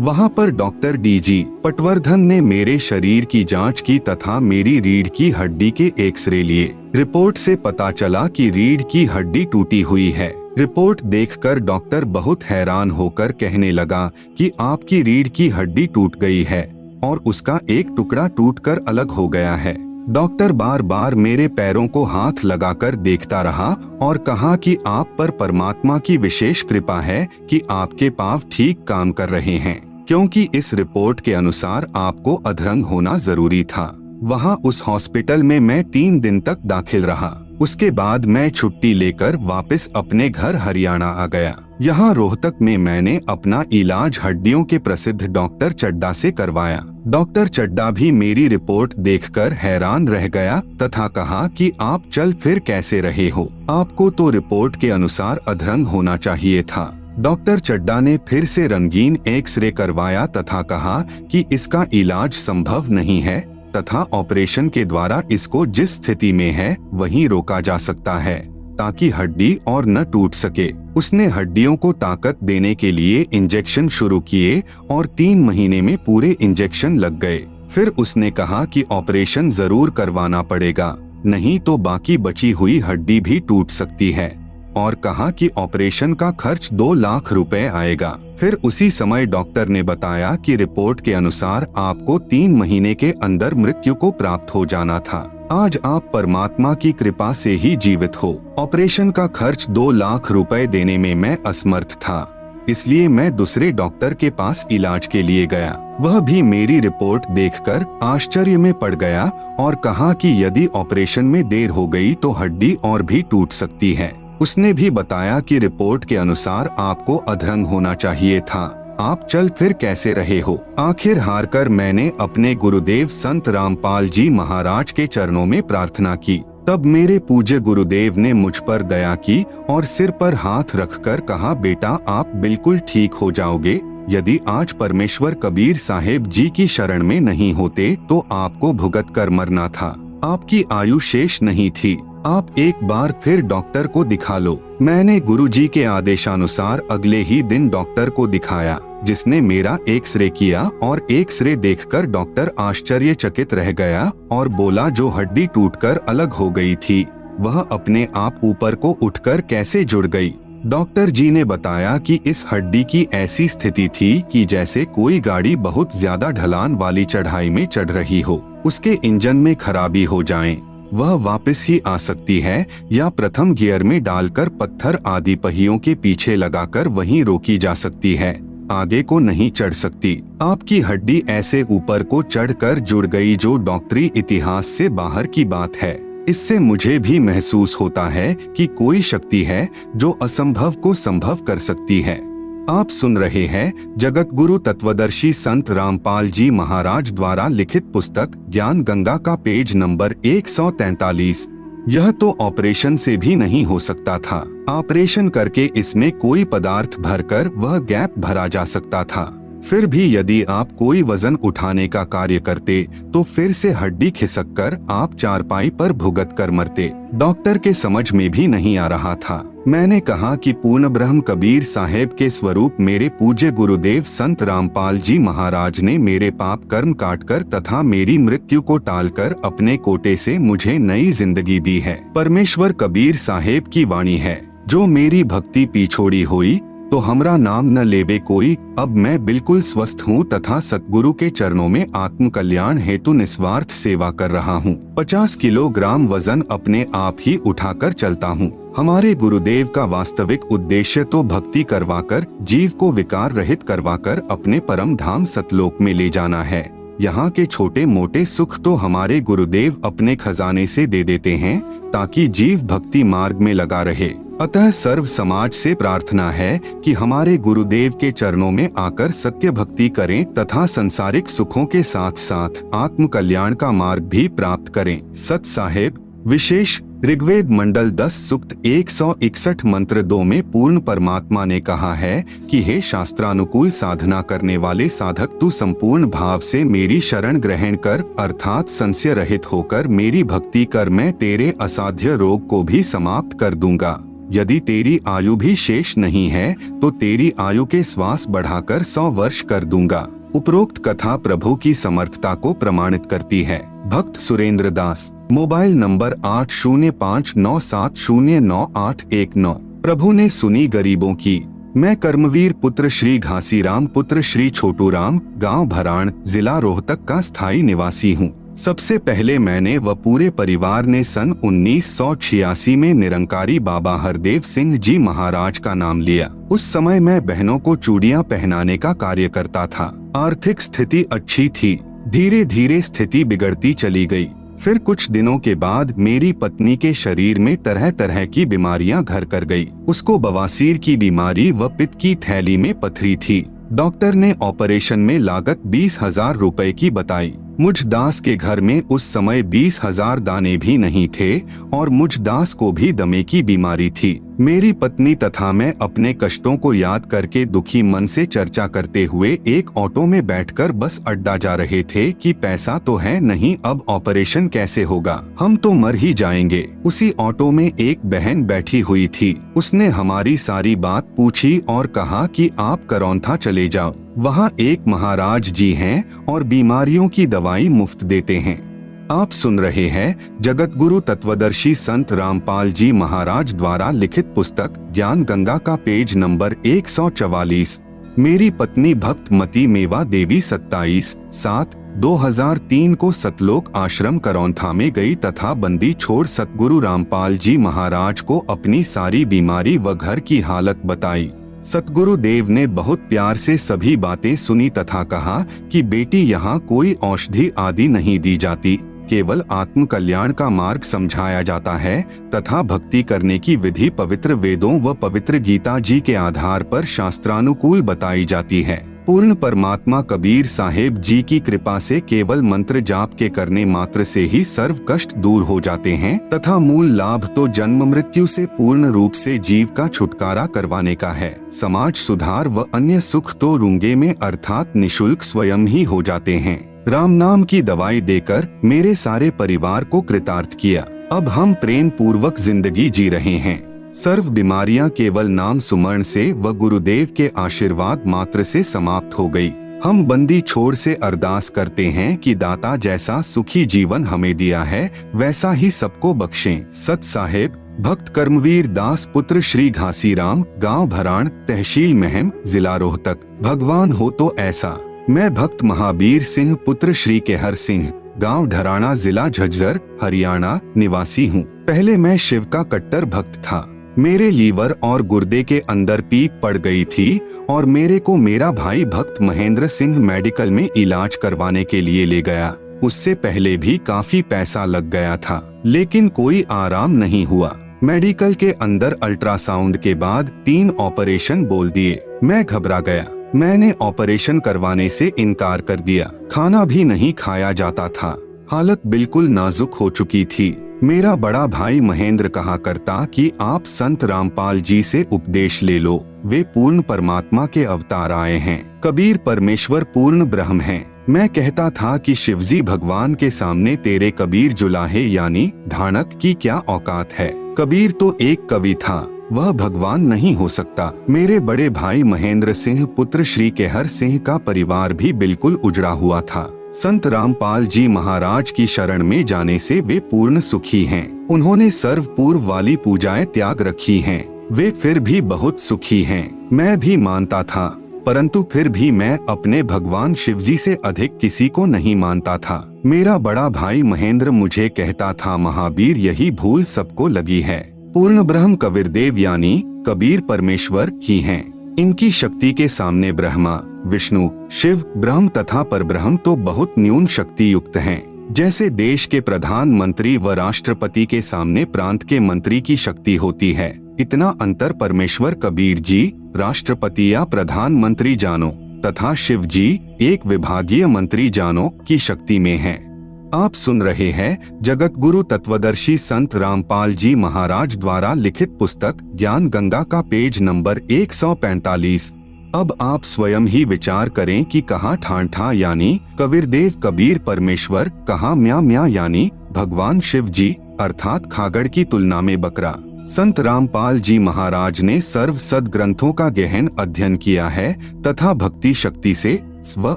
वहां पर डॉक्टर डीजी पटवर्धन ने मेरे शरीर की जांच की तथा मेरी रीढ़ की हड्डी के एक्सरे लिए। रिपोर्ट से पता चला कि रीढ़ की हड्डी टूटी हुई है। रिपोर्ट देखकर डॉक्टर बहुत हैरान होकर कहने लगा कि आपकी रीढ़ की हड्डी टूट गई है और उसका एक टुकड़ा टूटकर अलग हो गया है। डॉक्टर बार बार मेरे पैरों को हाथ लगाकर देखता रहा और कहा कि आप पर परमात्मा की विशेष कृपा है कि आपके पांव ठीक काम कर रहे हैं, क्योंकि इस रिपोर्ट के अनुसार आपको अधरंग होना जरूरी था। वहाँ उस हॉस्पिटल में मैं 3 दिन तक दाखिल रहा। उसके बाद मैं छुट्टी लेकर वापस अपने घर हरियाणा आ गया। यहाँ रोहतक में मैंने अपना इलाज हड्डियों के प्रसिद्ध डॉक्टर चड्डा से करवाया। डॉक्टर चड्डा भी मेरी रिपोर्ट देखकर हैरान रह गया तथा कहा कि आप चल फिर कैसे रहे हो, आपको तो रिपोर्ट के अनुसार अधरंग होना चाहिए था। डॉक्टर चड्डा ने फिर से रंगीन एक्सरे करवाया तथा कहा कि इसका इलाज संभव नहीं है तथा ऑपरेशन के द्वारा इसको जिस स्थिति में है वहीं रोका जा सकता है ताकि हड्डी और न टूट सके। उसने हड्डियों को ताकत देने के लिए इंजेक्शन शुरू किए और 3 महीने में पूरे इंजेक्शन लग गए। फिर उसने कहा कि ऑपरेशन जरूर करवाना पड़ेगा, नहीं तो बाकी बची हुई हड्डी भी टूट सकती है, और कहा कि ऑपरेशन का खर्च 2 लाख रुपए आएगा। फिर उसी समय डॉक्टर ने बताया कि रिपोर्ट के अनुसार आपको 3 महीने के अंदर मृत्यु को प्राप्त हो जाना था। आज आप परमात्मा की कृपा से ही जीवित हो। ऑपरेशन का खर्च 2 लाख रुपए देने में मैं असमर्थ था, इसलिए मैं दूसरे डॉक्टर के पास इलाज के लिए गया। वह भी मेरी रिपोर्ट देखकर आश्चर्य में पड़ गया और कहा कि यदि ऑपरेशन में देर हो गई तो हड्डी और भी टूट सकती है। उसने भी बताया कि रिपोर्ट के अनुसार आपको अधरंग होना चाहिए था, आप चल फिर कैसे रहे हो। आखिर हार कर मैंने अपने गुरुदेव संत रामपाल जी महाराज के चरणों में प्रार्थना की। तब मेरे पूज्य गुरुदेव ने मुझ पर दया की और सिर पर हाथ रखकर कहा, बेटा आप बिल्कुल ठीक हो जाओगे। यदि आज परमेश्वर कबीर साहेब जी की शरण में नहीं होते तो आपको भुगत कर मरना था, आपकी आयु शेष नहीं थी। आप एक बार फिर डॉक्टर को दिखा लो। मैंने गुरुजी के आदेशानुसार अगले ही दिन डॉक्टर को दिखाया, जिसने मेरा एक्सरे किया और एक्सरे देखकर डॉक्टर आश्चर्यचकित रह गया और बोला, जो हड्डी टूटकर अलग हो गई थी वह अपने आप ऊपर को उठकर कैसे जुड़ गई। डॉक्टर जी ने बताया कि इस हड्डी की ऐसी स्थिति थी कि जैसे कोई गाड़ी बहुत ज्यादा ढलान वाली चढ़ाई में चढ़ रही हो, उसके इंजन में खराबी हो जाए, वह वापस ही आ सकती है या प्रथम गियर में डालकर पत्थर आदि पहियों के पीछे लगाकर वहीं रोकी जा सकती है, आगे को नहीं चढ़ सकती। आपकी हड्डी ऐसे ऊपर को चढ़कर जुड़ गई जो डॉक्टरी इतिहास से बाहर की बात है। इससे मुझे भी महसूस होता है कि कोई शक्ति है जो असंभव को संभव कर सकती है। आप सुन रहे हैं जगत गुरु तत्वदर्शी संत रामपाल जी महाराज द्वारा लिखित पुस्तक ज्ञान गंगा का पेज नंबर 143। यह तो ऑपरेशन से भी नहीं हो सकता था। ऑपरेशन करके इसमें कोई पदार्थ भरकर वह गैप भरा जा सकता था। फिर भी यदि आप कोई वजन उठाने का कार्य करते तो फिर से हड्डी खिसककर आप चारपाई पर भुगत कर मरते। डॉक्टर के समझ में भी नहीं आ रहा था। मैंने कहा कि पूर्ण ब्रह्म कबीर साहेब के स्वरूप मेरे पूज्य गुरुदेव संत रामपाल जी महाराज ने मेरे पाप कर्म काटकर तथा मेरी मृत्यु को टालकर अपने कोटे से मुझे नई जिंदगी दी है। परमेश्वर कबीर साहेब की वाणी है, जो मेरी भक्ति पिछोड़ी हुई तो हमरा नाम न लेवे कोई। अब मैं बिल्कुल स्वस्थ हूँ तथा सतगुरु के चरणों में आत्म कल्याण हेतु निस्वार्थ सेवा कर रहा हूँ। 50 किलोग्राम वजन अपने आप ही उठाकर चलता हूँ। हमारे गुरुदेव का वास्तविक उद्देश्य तो भक्ति करवाकर जीव को विकार रहित करवाकर अपने परम धाम सतलोक में ले जाना है। यहाँ के छोटे मोटे सुख तो हमारे गुरुदेव अपने खजाने से दे देते हैं ताकि जीव भक्ति मार्ग में लगा रहे। अतः सर्व समाज से प्रार्थना है कि हमारे गुरुदेव के चरणों में आकर सत्य भक्ति करें तथा संसारिक सुखों के साथ साथ आत्म कल्याण का मार्ग भी प्राप्त करें। सत साहेब विशेष ऋग्वेद मंडल 10 सूक्त 161 मंत्र 2 में पूर्ण परमात्मा ने कहा है कि हे शास्त्रानुकूल साधना करने वाले साधक, तू संपूर्ण भाव से मेरी शरण ग्रहण कर अर्थात संशय रहित होकर मेरी भक्ति कर, मैं तेरे असाध्य रोग को भी समाप्त कर दूंगा। यदि तेरी आयु भी शेष नहीं है तो तेरी आयु के श्वास बढ़ाकर 100 वर्ष कर दूंगा। उपरोक्त कथा प्रभु की समर्थता को प्रमाणित करती है। भक्त सुरेंद्र दास, मोबाइल नंबर 8059709819। प्रभु ने सुनी गरीबों की। मैं कर्मवीर पुत्र श्री घासीराम पुत्र श्री छोटूराम, गांव भराण, जिला रोहतक का स्थायी निवासी हूँ। सबसे पहले मैंने व पूरे परिवार ने सन 1986 में निरंकारी बाबा हरदेव सिंह जी महाराज का नाम लिया। उस समय मैं बहनों को चूड़ियां पहनाने का कार्य करता था। आर्थिक स्थिति अच्छी थी। धीरे धीरे स्थिति बिगड़ती चली गई। फिर कुछ दिनों के बाद मेरी पत्नी के शरीर में तरह तरह की बीमारियां घर कर गई। उसको बवासीर की बीमारी व पित्त की थैली में पथरी थी। डॉक्टर ने ऑपरेशन में लागत 20,000 रुपए की बताई। मुझ दास के घर में उस समय 20,000 दाने भी नहीं थे और मुझ दास को भी दमे की बीमारी थी। मेरी पत्नी तथा मैं अपने कष्टों को याद करके दुखी मन से चर्चा करते हुए एक ऑटो में बैठकर बस अड्डा जा रहे थे कि पैसा तो है नहीं, अब ऑपरेशन कैसे होगा, हम तो मर ही जाएंगे। उसी ऑटो में एक बहन बैठी हुई थी। उसने हमारी सारी बात पूछी और कहा कि आप करौंथा चले जाओ, वहाँ एक महाराज जी हैं और बीमारियों की दवाई मुफ्त देते हैं। आप सुन रहे हैं जगत गुरु तत्वदर्शी संत रामपाल जी महाराज द्वारा लिखित पुस्तक ज्ञान गंगा का पेज नंबर 144। मेरी पत्नी भक्त मती मेवा देवी 27/7/2003 को सतलोक आश्रम करौंथा में गई तथा बंदी छोड़ सतगुरु रामपाल जी महाराज को अपनी सारी बीमारी व घर की हालत बताई। सतगुरु देव ने बहुत प्यार से सभी बातें सुनी तथा कहा कि बेटी, यहाँ कोई औषधि आदि नहीं दी जाती, केवल आत्म कल्याण का मार्ग समझाया जाता है तथा भक्ति करने की विधि पवित्र वेदों व पवित्र गीता जी के आधार पर शास्त्रानुकूल बताई जाती है। पूर्ण परमात्मा कबीर साहेब जी की कृपा से केवल मंत्र जाप के करने मात्र से ही सर्व कष्ट दूर हो जाते हैं तथा मूल लाभ तो जन्म मृत्यु से पूर्ण रूप से जीव का छुटकारा करवाने का है। समाज सुधार व अन्य सुख तो रूंगे में अर्थात निशुल्क स्वयं ही हो जाते हैं। राम नाम की दवाई देकर मेरे सारे परिवार को कृतार्थ किया। अब हम प्रेम पूर्वक जिंदगी जी रहे हैं। सर्व बीमारियां केवल नाम सुमरण से व गुरुदेव के आशीर्वाद मात्र से समाप्त हो गई। हम बंदी छोड़ से अरदास करते हैं कि दाता जैसा सुखी जीवन हमें दिया है वैसा ही सबको बख्शें। सत साहेब भक्त कर्मवीर दास पुत्र श्री घासीराम, गांव भराण, तहसील महम, जिला रोहतक। भगवान हो तो ऐसा। मैं भक्त महावीर सिंह पुत्र श्री केहर सिंह, गांव ढराना, जिला झज्जर, हरियाणा निवासी हूँ। पहले मैं शिव का कट्टर भक्त था। मेरे लीवर और गुर्दे के अंदर पीप पड़ गई थी और मेरे को मेरा भाई भक्त महेंद्र सिंह मेडिकल में इलाज करवाने के लिए ले गया। उससे पहले भी काफी पैसा लग गया था, लेकिन कोई आराम नहीं हुआ। मेडिकल के अंदर अल्ट्रासाउंड के बाद 3 ऑपरेशन बोल दिए। मैं घबरा गया। मैंने ऑपरेशन करवाने से इनकार कर दिया। खाना भी नहीं खाया जाता था। हालत बिल्कुल नाजुक हो चुकी थी। मेरा बड़ा भाई महेंद्र कहा करता कि आप संत रामपाल जी से उपदेश ले लो, वे पूर्ण परमात्मा के अवतार आए हैं। कबीर परमेश्वर पूर्ण ब्रह्म हैं। मैं कहता था कि शिवजी भगवान के सामने तेरे कबीर जुलाहे यानी धानक की क्या औकात है। कबीर तो एक कवि था, वह भगवान नहीं हो सकता। मेरे बड़े भाई महेंद्र सिंह पुत्र श्री केहर सिंह का परिवार भी बिल्कुल उजड़ा हुआ था। संत रामपाल जी महाराज की शरण में जाने से वे पूर्ण सुखी हैं। उन्होंने सर्व पूर्व वाली पूजाएं त्याग रखी हैं। वे फिर भी बहुत सुखी हैं। मैं भी मानता था, परंतु फिर भी मैं अपने भगवान शिवजी से अधिक किसी को नहीं मानता था। मेरा बड़ा भाई महेंद्र मुझे कहता था, महावीर यही भूल सबको लगी है। पूर्ण ब्रह्म कबीरदेव यानी कबीर परमेश्वर ही हैं। इनकी शक्ति के सामने ब्रह्मा, विष्णु, शिव, ब्रह्म तथा परब्रह्म तो बहुत न्यून शक्ति युक्त हैं। जैसे देश के प्रधानमंत्री व राष्ट्रपति के सामने प्रांत के मंत्री की शक्ति होती है, इतना अंतर परमेश्वर कबीर जी राष्ट्रपति या प्रधानमंत्री जानो तथा शिव जी एक विभागीय मंत्री जानो की शक्ति में है। आप सुन रहे हैं जगत गुरु तत्वदर्शी संत रामपाल जी महाराज द्वारा लिखित पुस्तक ज्ञान गंगा का पेज नंबर 145। अब आप स्वयं ही विचार करें कि कहाँ ठाणठा यानी कबीरदेव कबीर परमेश्वर, कहाँ म्या म्या यानी भगवान शिव जी अर्थात खागड़ की तुलना में बकरा। संत रामपाल जी महाराज ने सर्व सद्ग्रंथों का गहन अध्ययन किया है तथा भक्ति शक्ति से स्व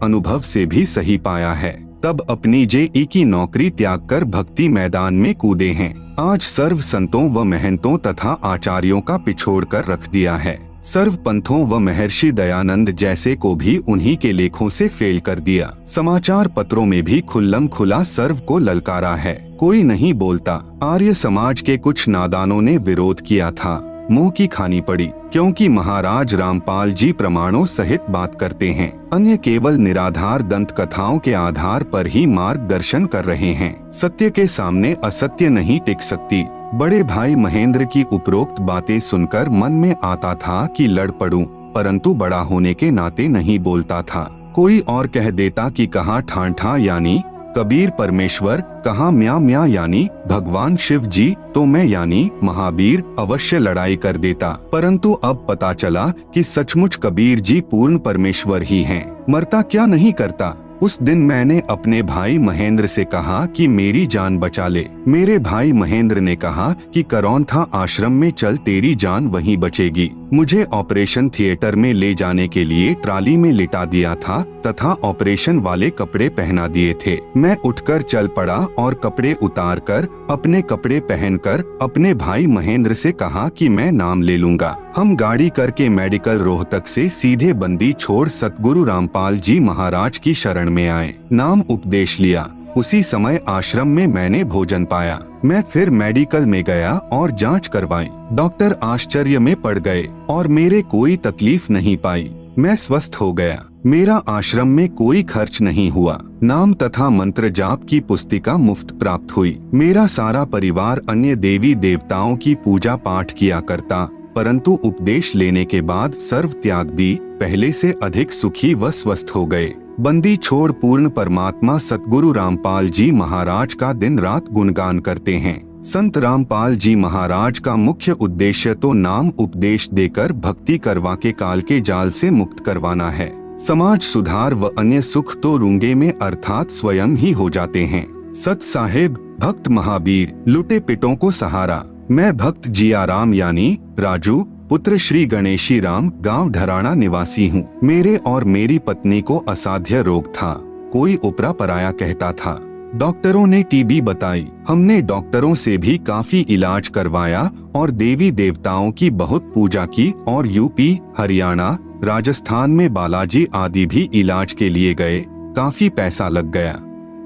अनुभव से भी सही पाया है। तब अपनी जेई की नौकरी त्याग कर भक्ति मैदान में कूदे हैं। आज सर्व संतों व महंतों तथा आचार्यों का पिछोड़ कर रख दिया है। सर्व पंथों व महर्षि दयानंद जैसे को भी उन्हीं के लेखों से फेल कर दिया। समाचार पत्रों में भी खुल्लम खुला सर्व को ललकारा है, कोई नहीं बोलता। आर्य समाज के कुछ नादानों ने विरोध किया था, मुंह की खानी पड़ी, क्योंकि महाराज रामपाल जी प्रमाणों सहित बात करते हैं। अन्य केवल निराधार दंत कथाओं के आधार पर ही मार्गदर्शन कर रहे हैं। सत्य के सामने असत्य नहीं टिक सकती। बड़े भाई महेंद्र की उपरोक्त बातें सुनकर मन में आता था कि लड़ पड़ूं, परंतु बड़ा होने के नाते नहीं बोलता था। कोई और कह देता कि कहाँ ठांठा यानी कबीर परमेश्वर, कहाँ म्या म्या यानी भगवान शिव जी, तो मैं यानी महावीर अवश्य लड़ाई कर देता। परंतु अब पता चला कि सचमुच कबीर जी पूर्ण परमेश्वर ही हैं। मरता क्या नहीं करता। उस दिन मैंने अपने भाई महेंद्र से कहा कि मेरी जान बचा ले। मेरे भाई महेंद्र ने कहा कि करौंथा आश्रम में चल, तेरी जान वहीं बचेगी। मुझे ऑपरेशन थिएटर में ले जाने के लिए ट्राली में लिटा दिया था तथा ऑपरेशन वाले कपड़े पहना दिए थे। मैं उठकर चल पड़ा और कपड़े उतारकर अपने कपड़े पहनकर अपने भाई महेंद्र से कहा कि मैं नाम ले लूंगा। हम गाड़ी करके मेडिकल रोहतक से सीधे बंदी छोड़ सतगुरु रामपाल जी महाराज की शरण में आए। नाम उपदेश लिया। उसी समय आश्रम में मैंने भोजन पाया। मैं फिर मेडिकल में गया और जांच करवाई। डॉक्टर आश्चर्य में पड़ गए और मेरे कोई तकलीफ नहीं पाई। मैं स्वस्थ हो गया। मेरा आश्रम में कोई खर्च नहीं हुआ। नाम तथा मंत्र जाप की पुस्तिका मुफ्त प्राप्त हुई। मेरा सारा परिवार अन्य देवी देवताओं की पूजा पाठ किया करता, परंतु उपदेश लेने के बाद सर्व त्याग दी, पहले से अधिक सुखी व स्वस्थ हो गए। बंदी छोड़ पूर्ण परमात्मा सतगुरु रामपाल जी महाराज का दिन रात गुणगान करते हैं। संत रामपाल जी महाराज का मुख्य उद्देश्य तो नाम उपदेश देकर भक्ति करवा के काल के जाल से मुक्त करवाना है। समाज सुधार व अन्य सुख तो रूंगे में अर्थात स्वयं ही हो जाते हैं। सत साहेब, भक्त महावीर, लुटे पिटों को सहारा। मैं भक्त जियाराम यानी राजू पुत्र श्री गणेशी राम, गांव ढराना निवासी हूँ। मेरे और मेरी पत्नी को असाध्य रोग था। कोई उपरा पराया कहता था। डॉक्टरों ने टीबी बताई। हमने डॉक्टरों से भी काफी इलाज करवाया और देवी देवताओं की बहुत पूजा की और यूपी, हरियाणा, राजस्थान में बालाजी आदि भी इलाज के लिए गए। काफी पैसा लग गया।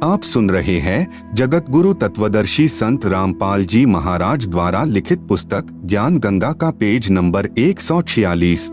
आप सुन रहे हैं जगत गुरु तत्वदर्शी संत रामपाल जी महाराज द्वारा लिखित पुस्तक ज्ञान गंगा का पेज नंबर 146।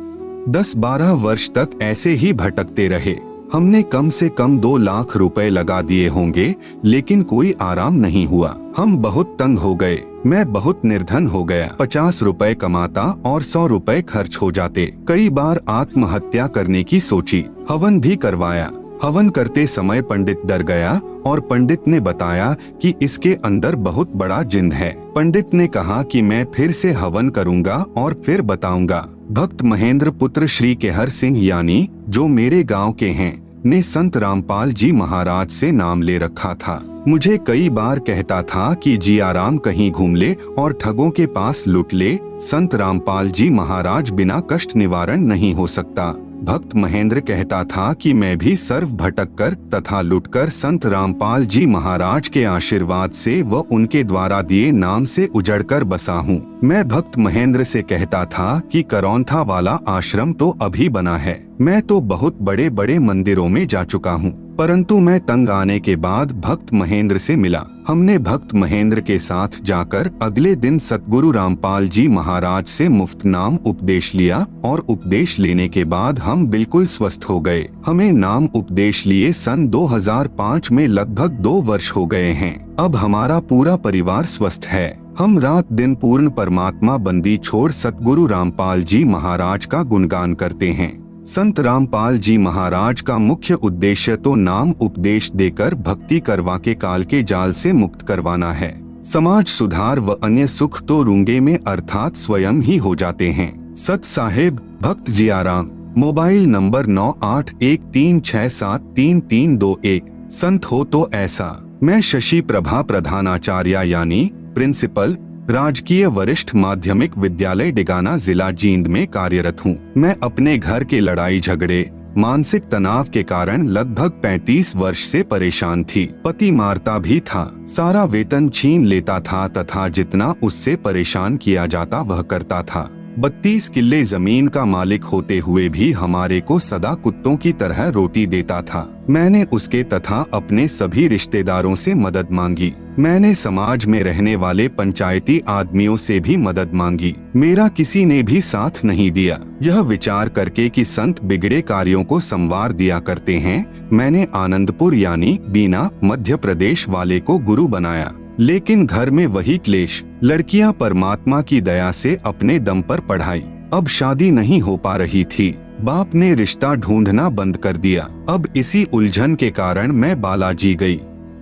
10-12 वर्ष तक ऐसे ही भटकते रहे। हमने कम से कम 2 लाख रुपए लगा दिए होंगे, लेकिन कोई आराम नहीं हुआ। हम बहुत तंग हो गए। मैं बहुत निर्धन हो गया। 50 रुपए कमाता और 100 रुपए खर्च हो जाते। कई बार आत्महत्या करने की सोची। हवन भी करवाया। हवन करते समय पंडित डर गया और पंडित ने बताया कि इसके अंदर बहुत बड़ा जिन है। पंडित ने कहा कि मैं फिर से हवन करूंगा और फिर बताऊंगा। भक्त महेंद्र पुत्र श्री केहर सिंह यानी जो मेरे गांव के हैं ने संत रामपाल जी महाराज से नाम ले रखा था। मुझे कई बार कहता था कि जियाराम कहीं घूम ले और ठगों के पास लुट ले। संत रामपाल जी महाराज बिना कष्ट निवारण नहीं हो सकता। भक्त महेंद्र कहता था कि मैं भी सर्व भटक कर तथा लुटकर संत रामपाल जी महाराज के आशीर्वाद से व उनके द्वारा दिए नाम से उजड़कर बसा हूँ। मैं भक्त महेंद्र से कहता था कि करौंथा वाला आश्रम तो अभी बना है। मैं तो बहुत बड़े बड़े मंदिरों में जा चुका हूँ, परंतु मैं तंग आने के बाद भक्त महेंद्र से मिला। हमने भक्त महेंद्र के साथ जाकर अगले दिन सतगुरु रामपाल जी महाराज से मुफ्त नाम उपदेश लिया और उपदेश लेने के बाद हम बिल्कुल स्वस्थ हो गए। हमें नाम उपदेश लिए सन 2005 में लगभग 2 वर्ष हो गए हैं। अब हमारा पूरा परिवार स्वस्थ है। हम रात दिन पूर्ण परमात्मा बंदी छोड़ सतगुरु रामपाल जी महाराज का गुणगान करते हैं। संत रामपाल जी महाराज का मुख्य उद्देश्य तो नाम उपदेश देकर भक्ति करवा के काल के जाल से मुक्त करवाना है। समाज सुधार व अन्य सुख तो रूंगे में अर्थात स्वयं ही हो जाते हैं। सत साहेब, भक्त जियाराम। Mobile number 9813673321। संत हो तो ऐसा। मैं शशि प्रभा प्रधानाचार्य यानी प्रिंसिपल, राजकीय वरिष्ठ माध्यमिक विद्यालय डिगाना, जिला जींद में कार्यरत हूँ। मैं अपने घर के लड़ाई झगड़े, मानसिक तनाव के कारण लगभग 35 वर्ष से परेशान थी। पति मारता भी था, सारा वेतन छीन लेता था तथा जितना उससे परेशान किया जाता वह करता था। 32 किल्ले जमीन का मालिक होते हुए भी हमारे को सदा कुत्तों की तरह रोटी देता था। मैंने उसके तथा अपने सभी रिश्तेदारों से मदद मांगी। मैंने समाज में रहने वाले पंचायती आदमियों से भी मदद मांगी। मेरा किसी ने भी साथ नहीं दिया। यह विचार करके कि संत बिगड़े कार्यों को संवार दिया करते हैं, मैंने आनंदपुर यानी बीना मध्य प्रदेश वाले को गुरु बनाया। लेकिन घर में वही क्लेश। लड़कियां परमात्मा की दया से अपने दम पर पढ़ाई। अब शादी नहीं हो पा रही थी। बाप ने रिश्ता ढूंढना बंद कर दिया। अब इसी उलझन के कारण मैं बालाजी गई।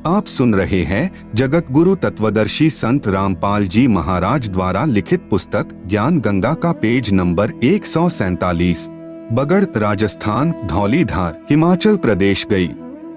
आप सुन रहे हैं जगत गुरु तत्वदर्शी संत रामपाल जी महाराज द्वारा लिखित पुस्तक ज्ञान गंगा का पेज नंबर 147। बगड़ राजस्थान, धौलीधार हिमाचल प्रदेश गई।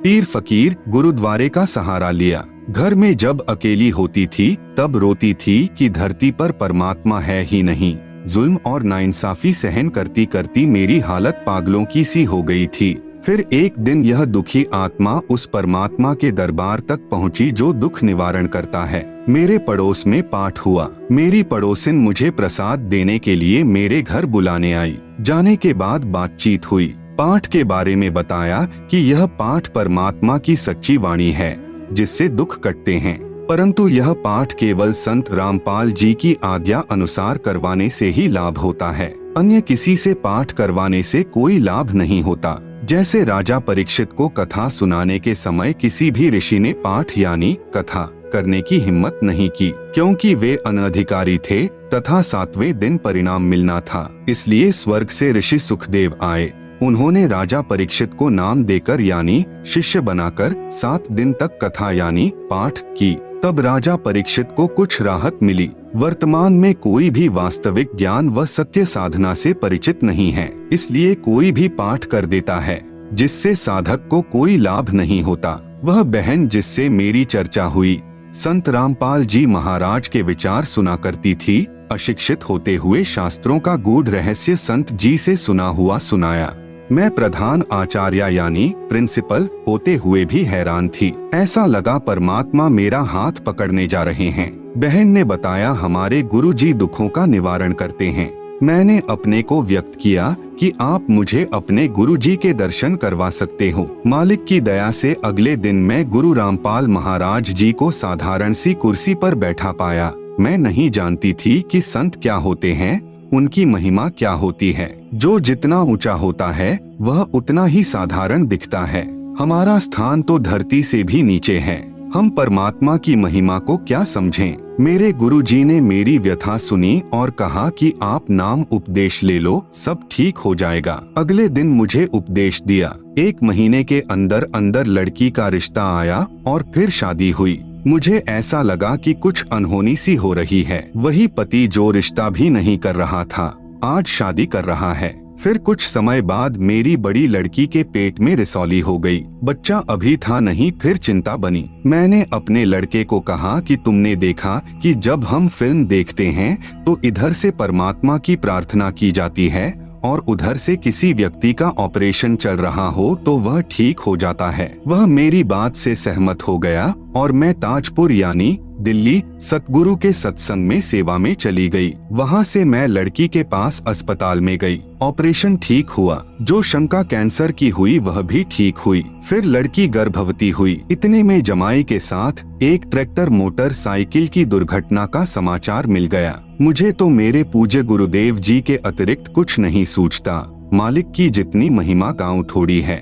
पीर फकीर गुरुद्वारे का सहारा लिया। घर में जब अकेली होती थी तब रोती थी कि धरती पर परमात्मा है ही नहीं। जुल्म और नाइंसाफी सहन करती करती मेरी हालत पागलों की सी हो गई थी। फिर एक दिन यह दुखी आत्मा उस परमात्मा के दरबार तक पहुंची जो दुख निवारण करता है। मेरे पड़ोस में पाठ हुआ। मेरी पड़ोसिन मुझे प्रसाद देने के लिए मेरे घर बुलाने आई। जाने के बाद बातचीत हुई। पाठ के बारे में बताया कि यह पाठ परमात्मा की सच्ची वाणी है जिससे दुख कटते हैं, परंतु यह पाठ केवल संत रामपाल जी की आज्ञा अनुसार करवाने से ही लाभ होता है। अन्य किसी से पाठ करवाने से कोई लाभ नहीं होता। जैसे राजा परीक्षित को कथा सुनाने के समय किसी भी ऋषि ने पाठ यानी कथा करने की हिम्मत नहीं की, क्योंकि वे अनधिकारी थे तथा 7वें दिन परिणाम मिलना था। इसलिए स्वर्ग से ऋषि सुखदेव आए। उन्होंने राजा परीक्षित को नाम देकर यानी शिष्य बनाकर 7 दिन तक कथा यानी पाठ की। तब राजा परीक्षित को कुछ राहत मिली। वर्तमान में कोई भी वास्तविक ज्ञान व सत्य साधना से परिचित नहीं है, इसलिए कोई भी पाठ कर देता है जिससे साधक को कोई लाभ नहीं होता। वह बहन जिससे मेरी चर्चा हुई संत रामपाल जी महाराज के विचार सुना करती थी। अशिक्षित होते हुए शास्त्रों का गूढ़ रहस्य संत जी से सुना हुआ सुनाया। मैं प्रधान आचार्य यानी प्रिंसिपल होते हुए भी हैरान थी। ऐसा लगा परमात्मा मेरा हाथ पकड़ने जा रहे हैं। बहन ने बताया हमारे गुरुजी दुखों का निवारण करते हैं। मैंने अपने को व्यक्त किया कि आप मुझे अपने गुरुजी के दर्शन करवा सकते हो। मालिक की दया से अगले दिन मैं गुरु रामपाल महाराज जी को साधारण सी कुर्सी पर बैठा पाया। मैं नहीं जानती थी कि संत क्या होते हैं, उनकी महिमा क्या होती है। जो जितना ऊंचा होता है वह उतना ही साधारण दिखता है। हमारा स्थान तो धरती से भी नीचे है। हम परमात्मा की महिमा को क्या समझें। मेरे गुरुजी ने मेरी व्यथा सुनी और कहा कि आप नाम उपदेश ले लो, सब ठीक हो जाएगा। अगले दिन मुझे उपदेश दिया। 1 महीने के अंदर अंदर लड़की का रिश्ता आया और फिर शादी हुई। मुझे ऐसा लगा कि कुछ अनहोनी सी हो रही है। वही पति जो रिश्ता भी नहीं कर रहा था आज शादी कर रहा है। फिर कुछ समय बाद मेरी बड़ी लड़की के पेट में रिसौली हो गई। बच्चा अभी था नहीं, फिर चिंता बनी। मैंने अपने लड़के को कहा कि तुमने देखा कि जब हम फिल्म देखते हैं तो इधर से परमात्मा की प्रार्थना की जाती है और उधर से किसी व्यक्ति का ऑपरेशन चल रहा हो तो वह ठीक हो जाता है। वह मेरी बात से सहमत हो गया और मैं ताजपुर यानी दिल्ली सतगुरु के सत्संग में सेवा में चली गई। वहाँ से मैं लड़की के पास अस्पताल में गई। ऑपरेशन ठीक हुआ। जो शंका कैंसर की हुई वह भी ठीक हुई। फिर लड़की गर्भवती हुई। इतने में जमाई के साथ एक ट्रैक्टर मोटरसाइकिल की दुर्घटना का समाचार मिल गया। मुझे तो मेरे पूज्य गुरुदेव जी के अतिरिक्त कुछ नहीं सूझता। मालिक की जितनी महिमा गाँव थोड़ी है।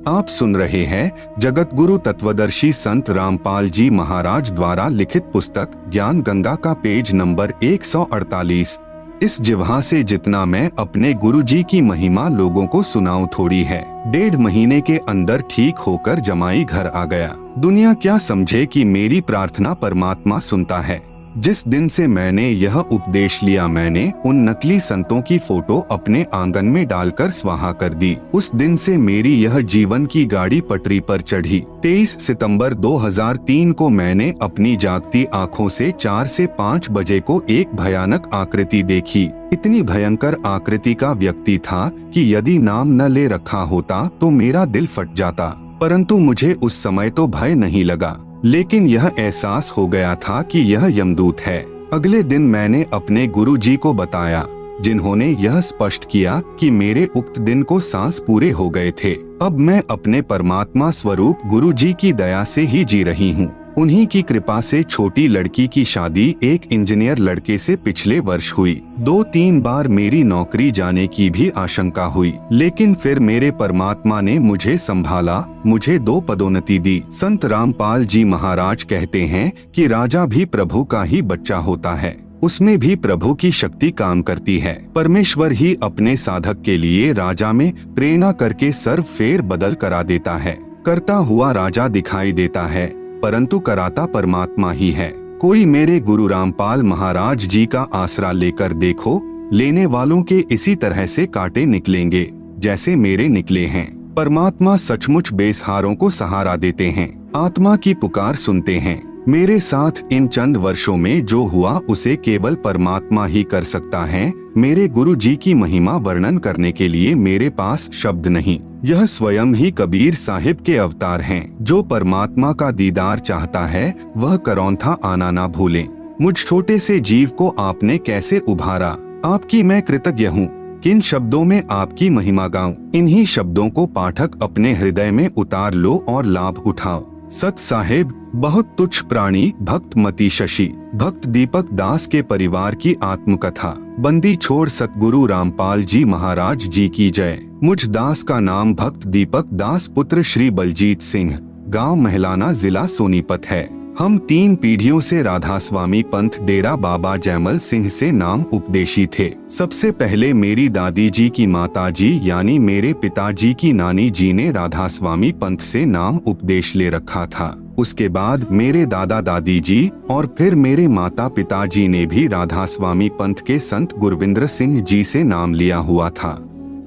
आप सुन रहे हैं जगत गुरु तत्वदर्शी संत रामपाल जी महाराज द्वारा लिखित पुस्तक ज्ञान गंगा का पेज नंबर 148। इस जिह्वा से जितना मैं अपने गुरुजी की महिमा लोगों को सुनाऊं थोड़ी है। 1.5 महीने के अंदर ठीक होकर जमाई घर आ गया। दुनिया क्या समझे कि मेरी प्रार्थना परमात्मा सुनता है। जिस दिन से मैंने यह उपदेश लिया मैंने उन नकली संतों की फोटो अपने आंगन में डालकर स्वाहा कर दी। उस दिन से मेरी यह जीवन की गाड़ी पटरी पर चढ़ी। 23 सितंबर 2003 को मैंने अपनी जागती आंखों से 4 से 5 बजे को एक भयानक आकृति देखी। इतनी भयंकर आकृति का व्यक्ति था कि यदि नाम न ले रखा होता तो मेरा दिल फट जाता, परंतु मुझे उस समय तो भय नहीं लगा, लेकिन यह एहसास हो गया था कि यह यमदूत है। अगले दिन मैंने अपने गुरुजी को बताया। जिन्होंने यह स्पष्ट किया कि मेरे उक्त दिन को सांस पूरे हो गए थे। अब मैं अपने परमात्मा स्वरूप गुरु जी की दया से ही जी रही हूँ। उन्हीं की कृपा से छोटी लड़की की शादी एक इंजीनियर लड़के से पिछले वर्ष हुई। 2-3 बार मेरी नौकरी जाने की भी आशंका हुई, लेकिन फिर मेरे परमात्मा ने मुझे संभाला, मुझे 2 पदोन्नति दी। संत रामपाल जी महाराज कहते हैं कि राजा भी प्रभु का ही बच्चा होता है, उसमें भी प्रभु की शक्ति काम करती है। परमेश्वर ही अपने साधक के लिए राजा में प्रेरणा करके सर्व फेर बदल करा देता है। करता हुआ राजा दिखाई देता है, परंतु कराता परमात्मा ही है। कोई मेरे गुरु रामपाल महाराज जी का आसरा लेकर देखो, लेने वालों के इसी तरह से कांटे निकलेंगे जैसे मेरे निकले हैं। परमात्मा सचमुच बेसहारों को सहारा देते हैं, आत्मा की पुकार सुनते हैं। मेरे साथ इन चंद वर्षों में जो हुआ उसे केवल परमात्मा ही कर सकता है। मेरे गुरु जी की महिमा वर्णन करने के लिए मेरे पास शब्द नहीं। यह स्वयं ही कबीर साहिब के अवतार हैं। जो परमात्मा का दीदार चाहता है वह करौंथा आना ना भूलें। मुझ छोटे से जीव को आपने कैसे उभारा, आपकी मैं कृतज्ञ हूँ। किन शब्दों में आपकी महिमा गाऊं, इन्हीं शब्दों को पाठक अपने हृदय में उतार लो और लाभ उठाओ। सत साहेब बहुत तुच्छ प्राणी भक्त मती शशि, भक्त दीपक दास के परिवार की आत्मकथा। बंदी छोड़ सतगुरु रामपाल जी महाराज जी की जय। मुझ दास का नाम भक्त दीपक दास पुत्र श्री बलजीत सिंह, गांव महलाना, जिला सोनीपत है। हम 3 पीढ़ियों से राधा स्वामी पंथ डेरा बाबा जयमल सिंह से नाम उपदेशी थे। सबसे पहले मेरी दादी जी की माता जी यानी मेरे पिताजी की नानी जी ने राधा स्वामी पंथ से नाम उपदेश ले रखा था। उसके बाद मेरे दादा दादी जी और फिर मेरे माता पिताजी ने भी राधा स्वामी पंथ के संत गुरविंद्र सिंह जी से नाम लिया हुआ था।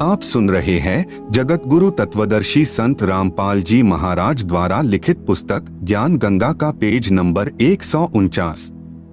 आप सुन रहे हैं जगत गुरु तत्वदर्शी संत रामपाल जी महाराज द्वारा लिखित पुस्तक ज्ञान गंगा का पेज नंबर 149।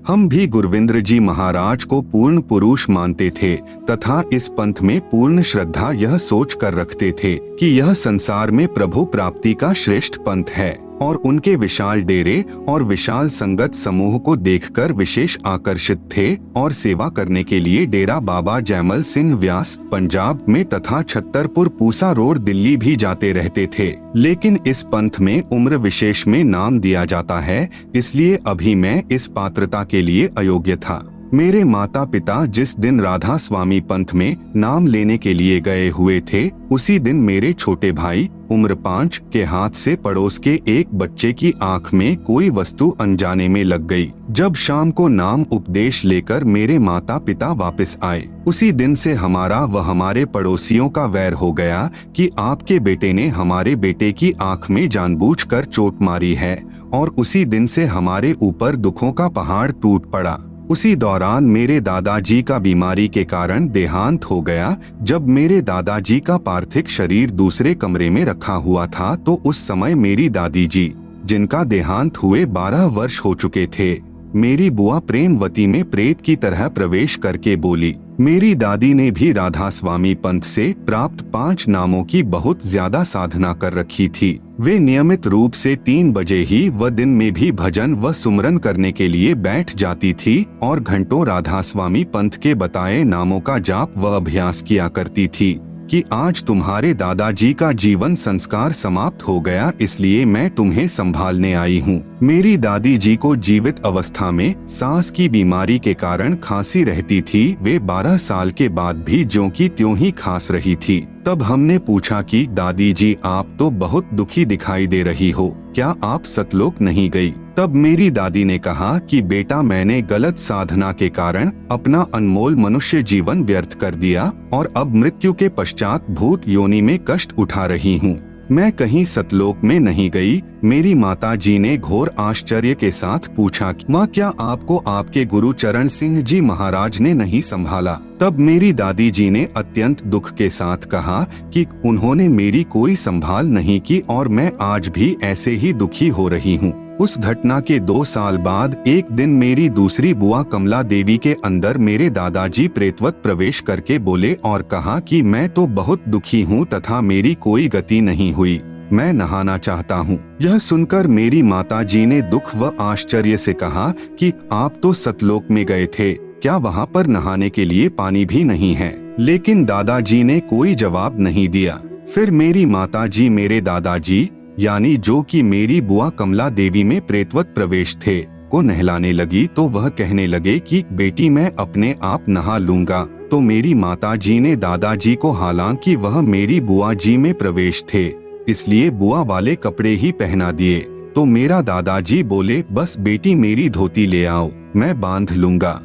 हम भी गुरविंद्र जी महाराज को पूर्ण पुरुष मानते थे तथा इस पंथ में पूर्ण श्रद्धा यह सोच कर रखते थे कि यह संसार में प्रभु प्राप्ति का श्रेष्ठ पंथ है और उनके विशाल डेरे और विशाल संगत समूह को देखकर विशेष आकर्षित थे और सेवा करने के लिए डेरा बाबा जयमल सिंह व्यास पंजाब में तथा छतरपुर पूसा रोड दिल्ली भी जाते रहते थे। लेकिन इस पंथ में उम्र विशेष में नाम दिया जाता है, इसलिए अभी मैं इस पात्रता के लिए अयोग्य था। मेरे माता पिता जिस दिन राधा स्वामी पंथ में नाम लेने के लिए गए हुए थे, उसी दिन मेरे छोटे भाई उम्र 5 के हाथ से पड़ोस के एक बच्चे की आंख में कोई वस्तु अनजाने में लग गई। जब शाम को नाम उपदेश लेकर मेरे माता पिता वापस आए, उसी दिन से हमारा व हमारे पड़ोसियों का वैर हो गया कि आपके बेटे ने हमारे बेटे की आंख में जानबूझकर चोट मारी है, और उसी दिन से हमारे ऊपर दुखों का पहाड़ टूट पड़ा। उसी दौरान मेरे दादाजी का बीमारी के कारण देहांत हो गया। जब मेरे दादाजी का पार्थिव शरीर दूसरे कमरे में रखा हुआ था तो उस समय मेरी दादी जी, जिनका देहांत हुए 12 वर्ष हो चुके थे, मेरी बुआ प्रेमवती में प्रेत की तरह प्रवेश करके बोली। मेरी दादी ने भी राधा स्वामी पंथ से प्राप्त 5 नामों की बहुत ज्यादा साधना कर रखी थी। वे नियमित रूप से 3 बजे ही व दिन में भी भजन व सुमरन करने के लिए बैठ जाती थी और घंटों राधा स्वामी पंथ के बताए नामों का जाप व अभ्यास किया करती थी कि आज तुम्हारे दादाजी का जीवन संस्कार समाप्त हो गया, इसलिए मैं तुम्हें संभालने आई हूँ। मेरी दादी जी को जीवित अवस्था में सांस की बीमारी के कारण खांसी रहती थी। वे 12 साल के बाद भी ज्यों की त्यों ही खांस रही थी। तब हमने पूछा कि दादी जी, आप तो बहुत दुखी दिखाई दे रही हो, क्या आप सतलोक नहीं गई? तब मेरी दादी ने कहा कि बेटा, मैंने गलत साधना के कारण अपना अनमोल मनुष्य जीवन व्यर्थ कर दिया और अब मृत्यु के पश्चात भूत योनि में कष्ट उठा रही हूँ। मैं कहीं सतलोक में नहीं गई। मेरी माता जी ने घोर आश्चर्य के साथ पूछा, माँ, क्या आपको आपके गुरु चरण सिंह जी महाराज ने नहीं संभाला? तब मेरी दादी जी ने अत्यंत दुख के साथ कहा कि उन्होंने मेरी कोई संभाल नहीं की और मैं आज भी ऐसे ही दुखी हो रही हूँ। उस घटना के 2 साल बाद एक दिन मेरी दूसरी बुआ कमला देवी के अंदर मेरे दादाजी प्रेतवत प्रवेश करके बोले और कहा कि मैं तो बहुत दुखी हूँ तथा मेरी कोई गति नहीं हुई, मैं नहाना चाहता हूँ। यह सुनकर मेरी माता जी ने दुख व आश्चर्य से कहा कि आप तो सतलोक में गए थे, क्या वहाँ पर नहाने के लिए पानी भी नहीं है? लेकिन दादाजी ने कोई जवाब नहीं दिया। फिर मेरी माताजी मेरे दादाजी यानी जो कि मेरी बुआ कमला देवी में प्रेतवत प्रवेश थे को नहलाने लगी तो वह कहने लगे कि बेटी मैं अपने आप नहा लूंगा। तो मेरी माताजी ने दादाजी को, हालांकि वह मेरी बुआ जी में प्रवेश थे, इसलिए बुआ वाले कपड़े ही पहना दिए। तो मेरा दादाजी बोले बस बेटी मेरी धोती ले आओ, मैं बांध लूंगा।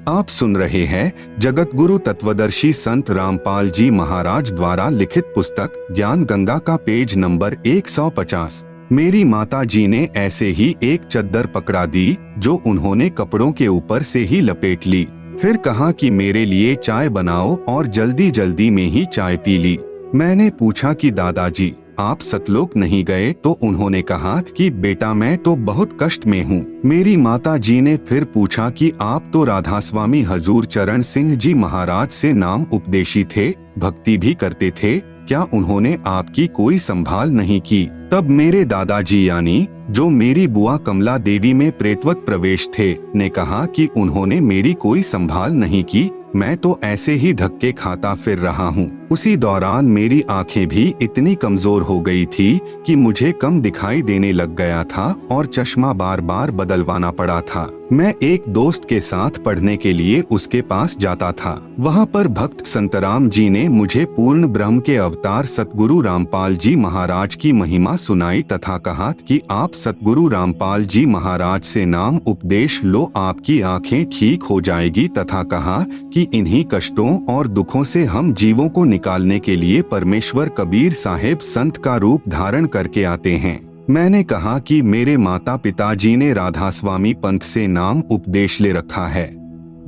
आप सुन रहे हैं जगत गुरु तत्वदर्शी संत रामपाल जी महाराज द्वारा लिखित पुस्तक ज्ञान गंगा का पेज नंबर 150। मेरी माता जी ने ऐसे ही एक चद्दर पकड़ा दी जो उन्होंने कपड़ों के ऊपर से ही लपेट ली। फिर कहा कि मेरे लिए चाय बनाओ और जल्दी जल्दी में ही चाय पी ली। मैंने पूछा कि दादाजी आप सतलोक नहीं गए? तो उन्होंने कहा कि बेटा मैं तो बहुत कष्ट में हूँ। मेरी माता जी ने फिर पूछा कि आप तो राधा स्वामी हजूर चरण सिंह जी महाराज से नाम उपदेशी थे, भक्ति भी करते थे, क्या उन्होंने आपकी कोई संभाल नहीं की? तब मेरे दादाजी यानी जो मेरी बुआ कमला देवी में प्रेतवत प्रवेश थे ने कहा कि उन्होंने मेरी कोई संभाल नहीं की, मैं तो ऐसे ही धक्के खाता फिर रहा हूँ। उसी दौरान मेरी आंखें भी इतनी कमजोर हो गई थी कि मुझे कम दिखाई देने लग गया था और चश्मा बार बार बदलवाना पड़ा था। मैं एक दोस्त के साथ पढ़ने के लिए उसके पास जाता था। वहाँ पर भक्त संतराम जी ने मुझे पूर्ण ब्रह्म के अवतार सतगुरु रामपाल जी महाराज की महिमा सुनाई तथा कहा कि आप सतगुरु रामपाल जी महाराज से नाम उपदेश लो, आपकी आंखें ठीक हो जाएगी, तथा कहा कि इन्हीं कष्टों और दुखों से हम जीवों को निकालने के लिए परमेश्वर कबीर साहेब संत का रूप धारण करके आते हैं। मैंने कहा कि मेरे माता पिताजी ने राधा स्वामी पंथ से नाम उपदेश ले रखा है।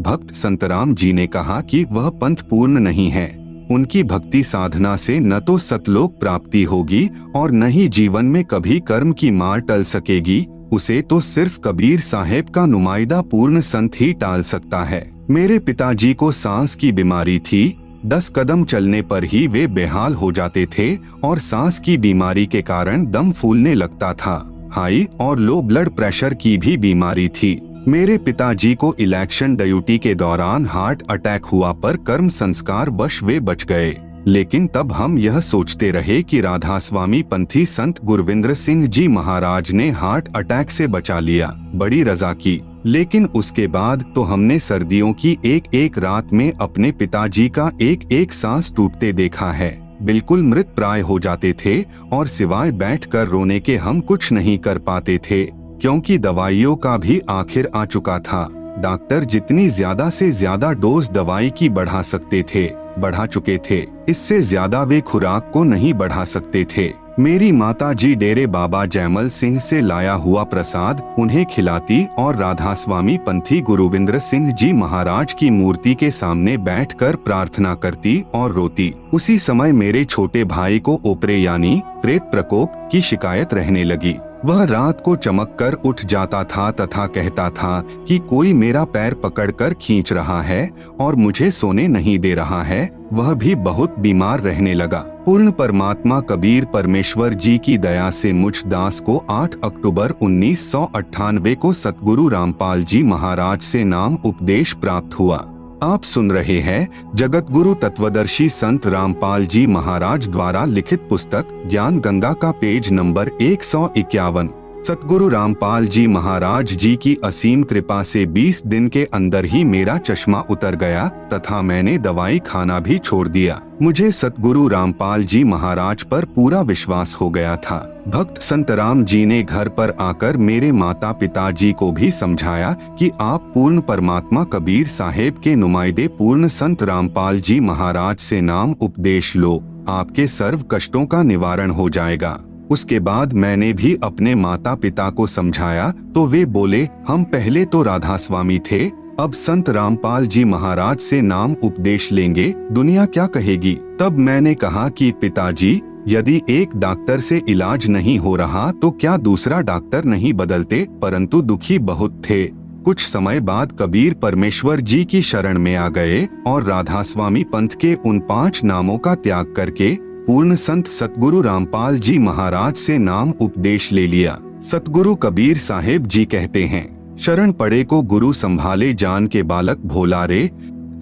भक्त संतराम जी ने कहा कि वह पंथ पूर्ण नहीं है, उनकी भक्ति साधना से न तो सतलोक प्राप्ति होगी और न ही जीवन में कभी कर्म की मार टल सकेगी, उसे तो सिर्फ कबीर साहेब का नुमाइंदा पूर्ण संत ही टाल सकता है। मेरे पिताजी को सांस की बीमारी थी, 10 कदम चलने पर ही वे बेहाल हो जाते थे और सांस की बीमारी के कारण दम फूलने लगता था। हाई और लो ब्लड प्रेशर की भी बीमारी थी। मेरे पिताजी को इलेक्शन ड्यूटी के दौरान हार्ट अटैक हुआ पर कर्म संस्कार वश वे बच गए। लेकिन तब हम यह सोचते रहे कि राधा स्वामी पंथी संत गुरविंद्र सिंह जी महाराज ने हार्ट अटैक से बचा लिया, बड़ी रजा की। लेकिन उसके बाद तो हमने सर्दियों की एक एक रात में अपने पिताजी का एक एक सांस टूटते देखा है। बिल्कुल मृत प्राय हो जाते थे और सिवाय बैठकर रोने के हम कुछ नहीं कर पाते थे, क्योंकि दवाइयों का भी आखिर आ चुका था। डॉक्टर जितनी ज्यादा से ज्यादा डोज दवाई की बढ़ा सकते थे बढ़ा चुके थे, इससे ज्यादा वे खुराक को नहीं बढ़ा सकते थे। मेरी माता जी डेरे बाबा जयमल सिंह से लाया हुआ प्रसाद उन्हें खिलाती और राधा स्वामी पंथी गुरुविंद्र सिंह जी महाराज की मूर्ति के सामने बैठकर प्रार्थना करती और रोती। उसी समय मेरे छोटे भाई को ओपरे यानी प्रेत प्रकोप की शिकायत रहने लगी। वह रात को चमक कर उठ जाता था तथा कहता था कि कोई मेरा पैर पकड़कर खींच रहा है और मुझे सोने नहीं दे रहा है। वह भी बहुत बीमार रहने लगा। पूर्ण परमात्मा कबीर परमेश्वर जी की दया से मुझ दास को 8 अक्टूबर 1998 को सतगुरु रामपाल जी महाराज से नाम उपदेश प्राप्त हुआ। आप सुन रहे हैं जगत गुरु तत्वदर्शी संत रामपाल जी महाराज द्वारा लिखित पुस्तक ज्ञान गंगा का पेज नंबर 151। सतगुरु रामपाल जी महाराज जी की असीम कृपा से 20 दिन के अंदर ही मेरा चश्मा उतर गया तथा मैंने दवाई खाना भी छोड़ दिया। मुझे सतगुरु रामपाल जी महाराज पर पूरा विश्वास हो गया था। भक्त संतराम जी ने घर पर आकर मेरे माता पिता जी को भी समझाया कि आप पूर्ण परमात्मा कबीर साहेब के नुमाइंदे पूर्ण संत रामपाल जी महाराज से नाम उपदेश लो, आपके सर्व कष्टों का निवारण हो जाएगा। उसके बाद मैंने भी अपने माता पिता को समझाया तो वे बोले हम पहले तो राधा स्वामी थे, अब संत रामपाल जी महाराज से नाम उपदेश लेंगे, दुनिया क्या कहेगी। तब मैंने कहा कि पिताजी यदि एक डॉक्टर से इलाज नहीं हो रहा तो क्या दूसरा डॉक्टर नहीं बदलते, परंतु दुखी बहुत थे। कुछ समय बाद कबीर परमेश्वर जी की शरण में आ गए और राधा स्वामी पंथ के उन 5 नामों का त्याग करके पूर्ण संत सतगुरु रामपाल जी महाराज से नाम उपदेश ले लिया। सतगुरु कबीर साहेब जी कहते हैं, शरण पड़े को गुरु संभाले जान के बालक भोला रे।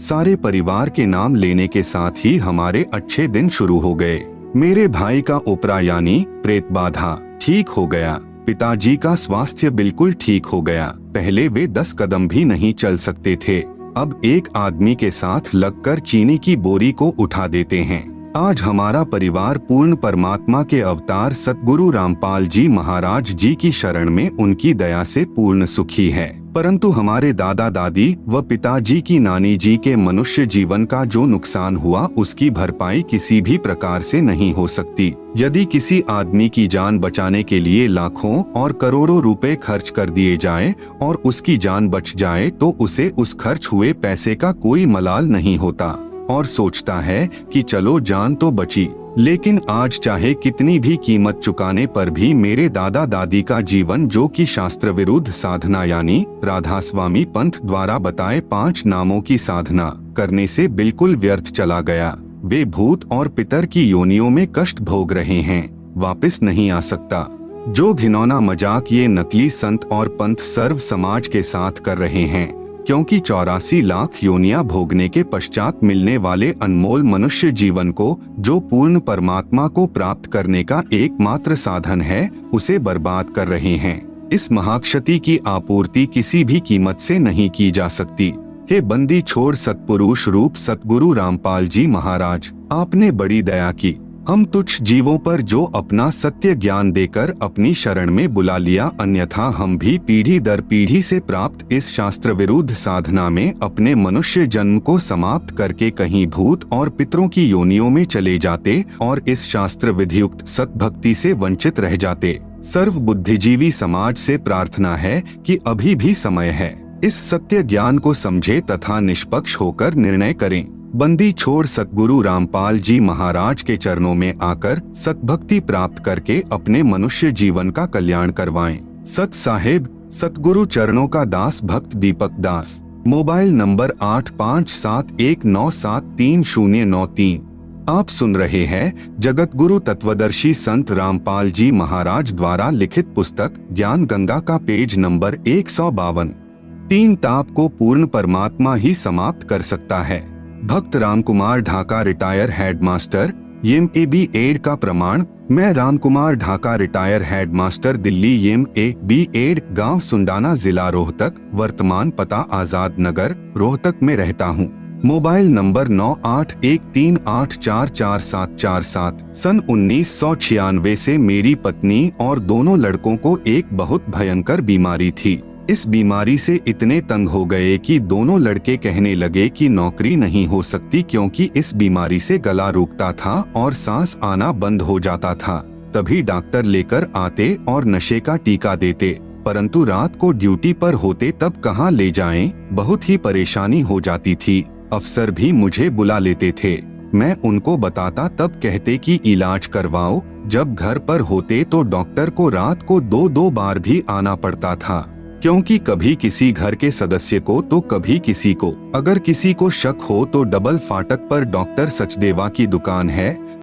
सारे परिवार के नाम लेने के साथ ही हमारे अच्छे दिन शुरू हो गए। मेरे भाई का ओपरा यानी प्रेत बाधा ठीक हो गया। पिताजी का स्वास्थ्य बिल्कुल ठीक हो गया। पहले वे 10 कदम भी नहीं चल सकते थे, अब एक आदमी के साथ लगकर चीनी की बोरी को उठा देते हैं। आज हमारा परिवार पूर्ण परमात्मा के अवतार सतगुरु रामपाल जी महाराज जी की शरण में उनकी दया से पूर्ण सुखी है। परंतु हमारे दादा दादी व पिताजी की नानी जी के मनुष्य जीवन का जो नुकसान हुआ उसकी भरपाई किसी भी प्रकार से नहीं हो सकती। यदि किसी आदमी की जान बचाने के लिए लाखों और करोड़ों रुपए खर्च कर दिए जाए और उसकी जान बच जाए तो उसे उस खर्च हुए पैसे का कोई मलाल नहीं होता और सोचता है कि चलो जान तो बची। लेकिन आज चाहे कितनी भी कीमत चुकाने पर भी मेरे दादा दादी का जीवन, जो कि शास्त्र विरुद्ध साधना यानी राधास्वामी पंथ द्वारा बताए 5 नामों की साधना करने से बिल्कुल व्यर्थ चला गया। वे भूत और पितर की योनियों में कष्ट भोग रहे हैं, वापस नहीं आ सकता। जो घिनौना मजाक ये नकली संत और पंथ सर्व समाज के साथ कर रहे हैं, क्योंकि 84 लाख योनियां भोगने के पश्चात मिलने वाले अनमोल मनुष्य जीवन को, जो पूर्ण परमात्मा को प्राप्त करने का एकमात्र साधन है, उसे बर्बाद कर रहे हैं। इस महाक्षति की आपूर्ति किसी भी कीमत से नहीं की जा सकती। हे बंदी छोड़ सतपुरुष रूप सतगुरु रामपाल जी महाराज, आपने बड़ी दया की। हम तुच्छ जीवों पर जो अपना सत्य ज्ञान देकर अपनी शरण में बुला लिया, अन्यथा हम भी पीढ़ी दर पीढ़ी से प्राप्त इस शास्त्र विरुद्ध साधना में अपने मनुष्य जन्म को समाप्त करके कहीं भूत और पितरों की योनियों में चले जाते और इस शास्त्र विधियुक्त सतभक्ति से वंचित रह जाते। सर्व बुद्धिजीवी समाज से प्रार्थना है कि अभी भी समय है, इस सत्य ज्ञान को समझे तथा निष्पक्ष होकर निर्णय करें। बंदी छोड़ सतगुरु रामपाल जी महाराज के चरणों में आकर सतभक्ति प्राप्त करके अपने मनुष्य जीवन का कल्याण करवाएं। सत साहेब सतगुरु चरणों का दास भक्त दीपक दास। Mobile number 8571973093। आप सुन रहे हैं जगत गुरु तत्वदर्शी संत रामपाल जी महाराज द्वारा लिखित पुस्तक ज्ञान गंगा का पेज नंबर 152। 3 ताप को पूर्ण परमात्मा ही समाप्त कर सकता है। भक्त Ramkumar Dhaka retire headmaster YMAB एड का प्रमाण। मैं Ramkumar Dhaka retire headmaster Delhi YMAB एड गांव सुंडाना जिला रोहतक, वर्तमान पता आजाद नगर रोहतक में रहता हूं। Mobile number 9813844747। सन 1996 से मेरी पत्नी और दोनों लड़कों को एक बहुत भयंकर बीमारी थी। इस बीमारी से इतने तंग हो गए कि दोनों लड़के कहने लगे कि नौकरी नहीं हो सकती, क्योंकि इस बीमारी से गला रुकता था और सांस आना बंद हो जाता था। तभी डॉक्टर लेकर आते और नशे का टीका देते, परंतु रात को ड्यूटी पर होते तब कहाँ ले जाएं, बहुत ही परेशानी हो जाती थी। अफसर भी मुझे बुला लेते थे, मैं उनको बताता तब कहते कि इलाज करवाओ। जब घर पर होते तो डॉक्टर को रात को 2-2 बार भी आना पड़ता था, क्योंकि कभी किसी घर के सदस्य को तो कभी किसी को। अगर किसी को शक हो तो डबल फाटक पर डॉक्टर सचदेवा की दुकान है,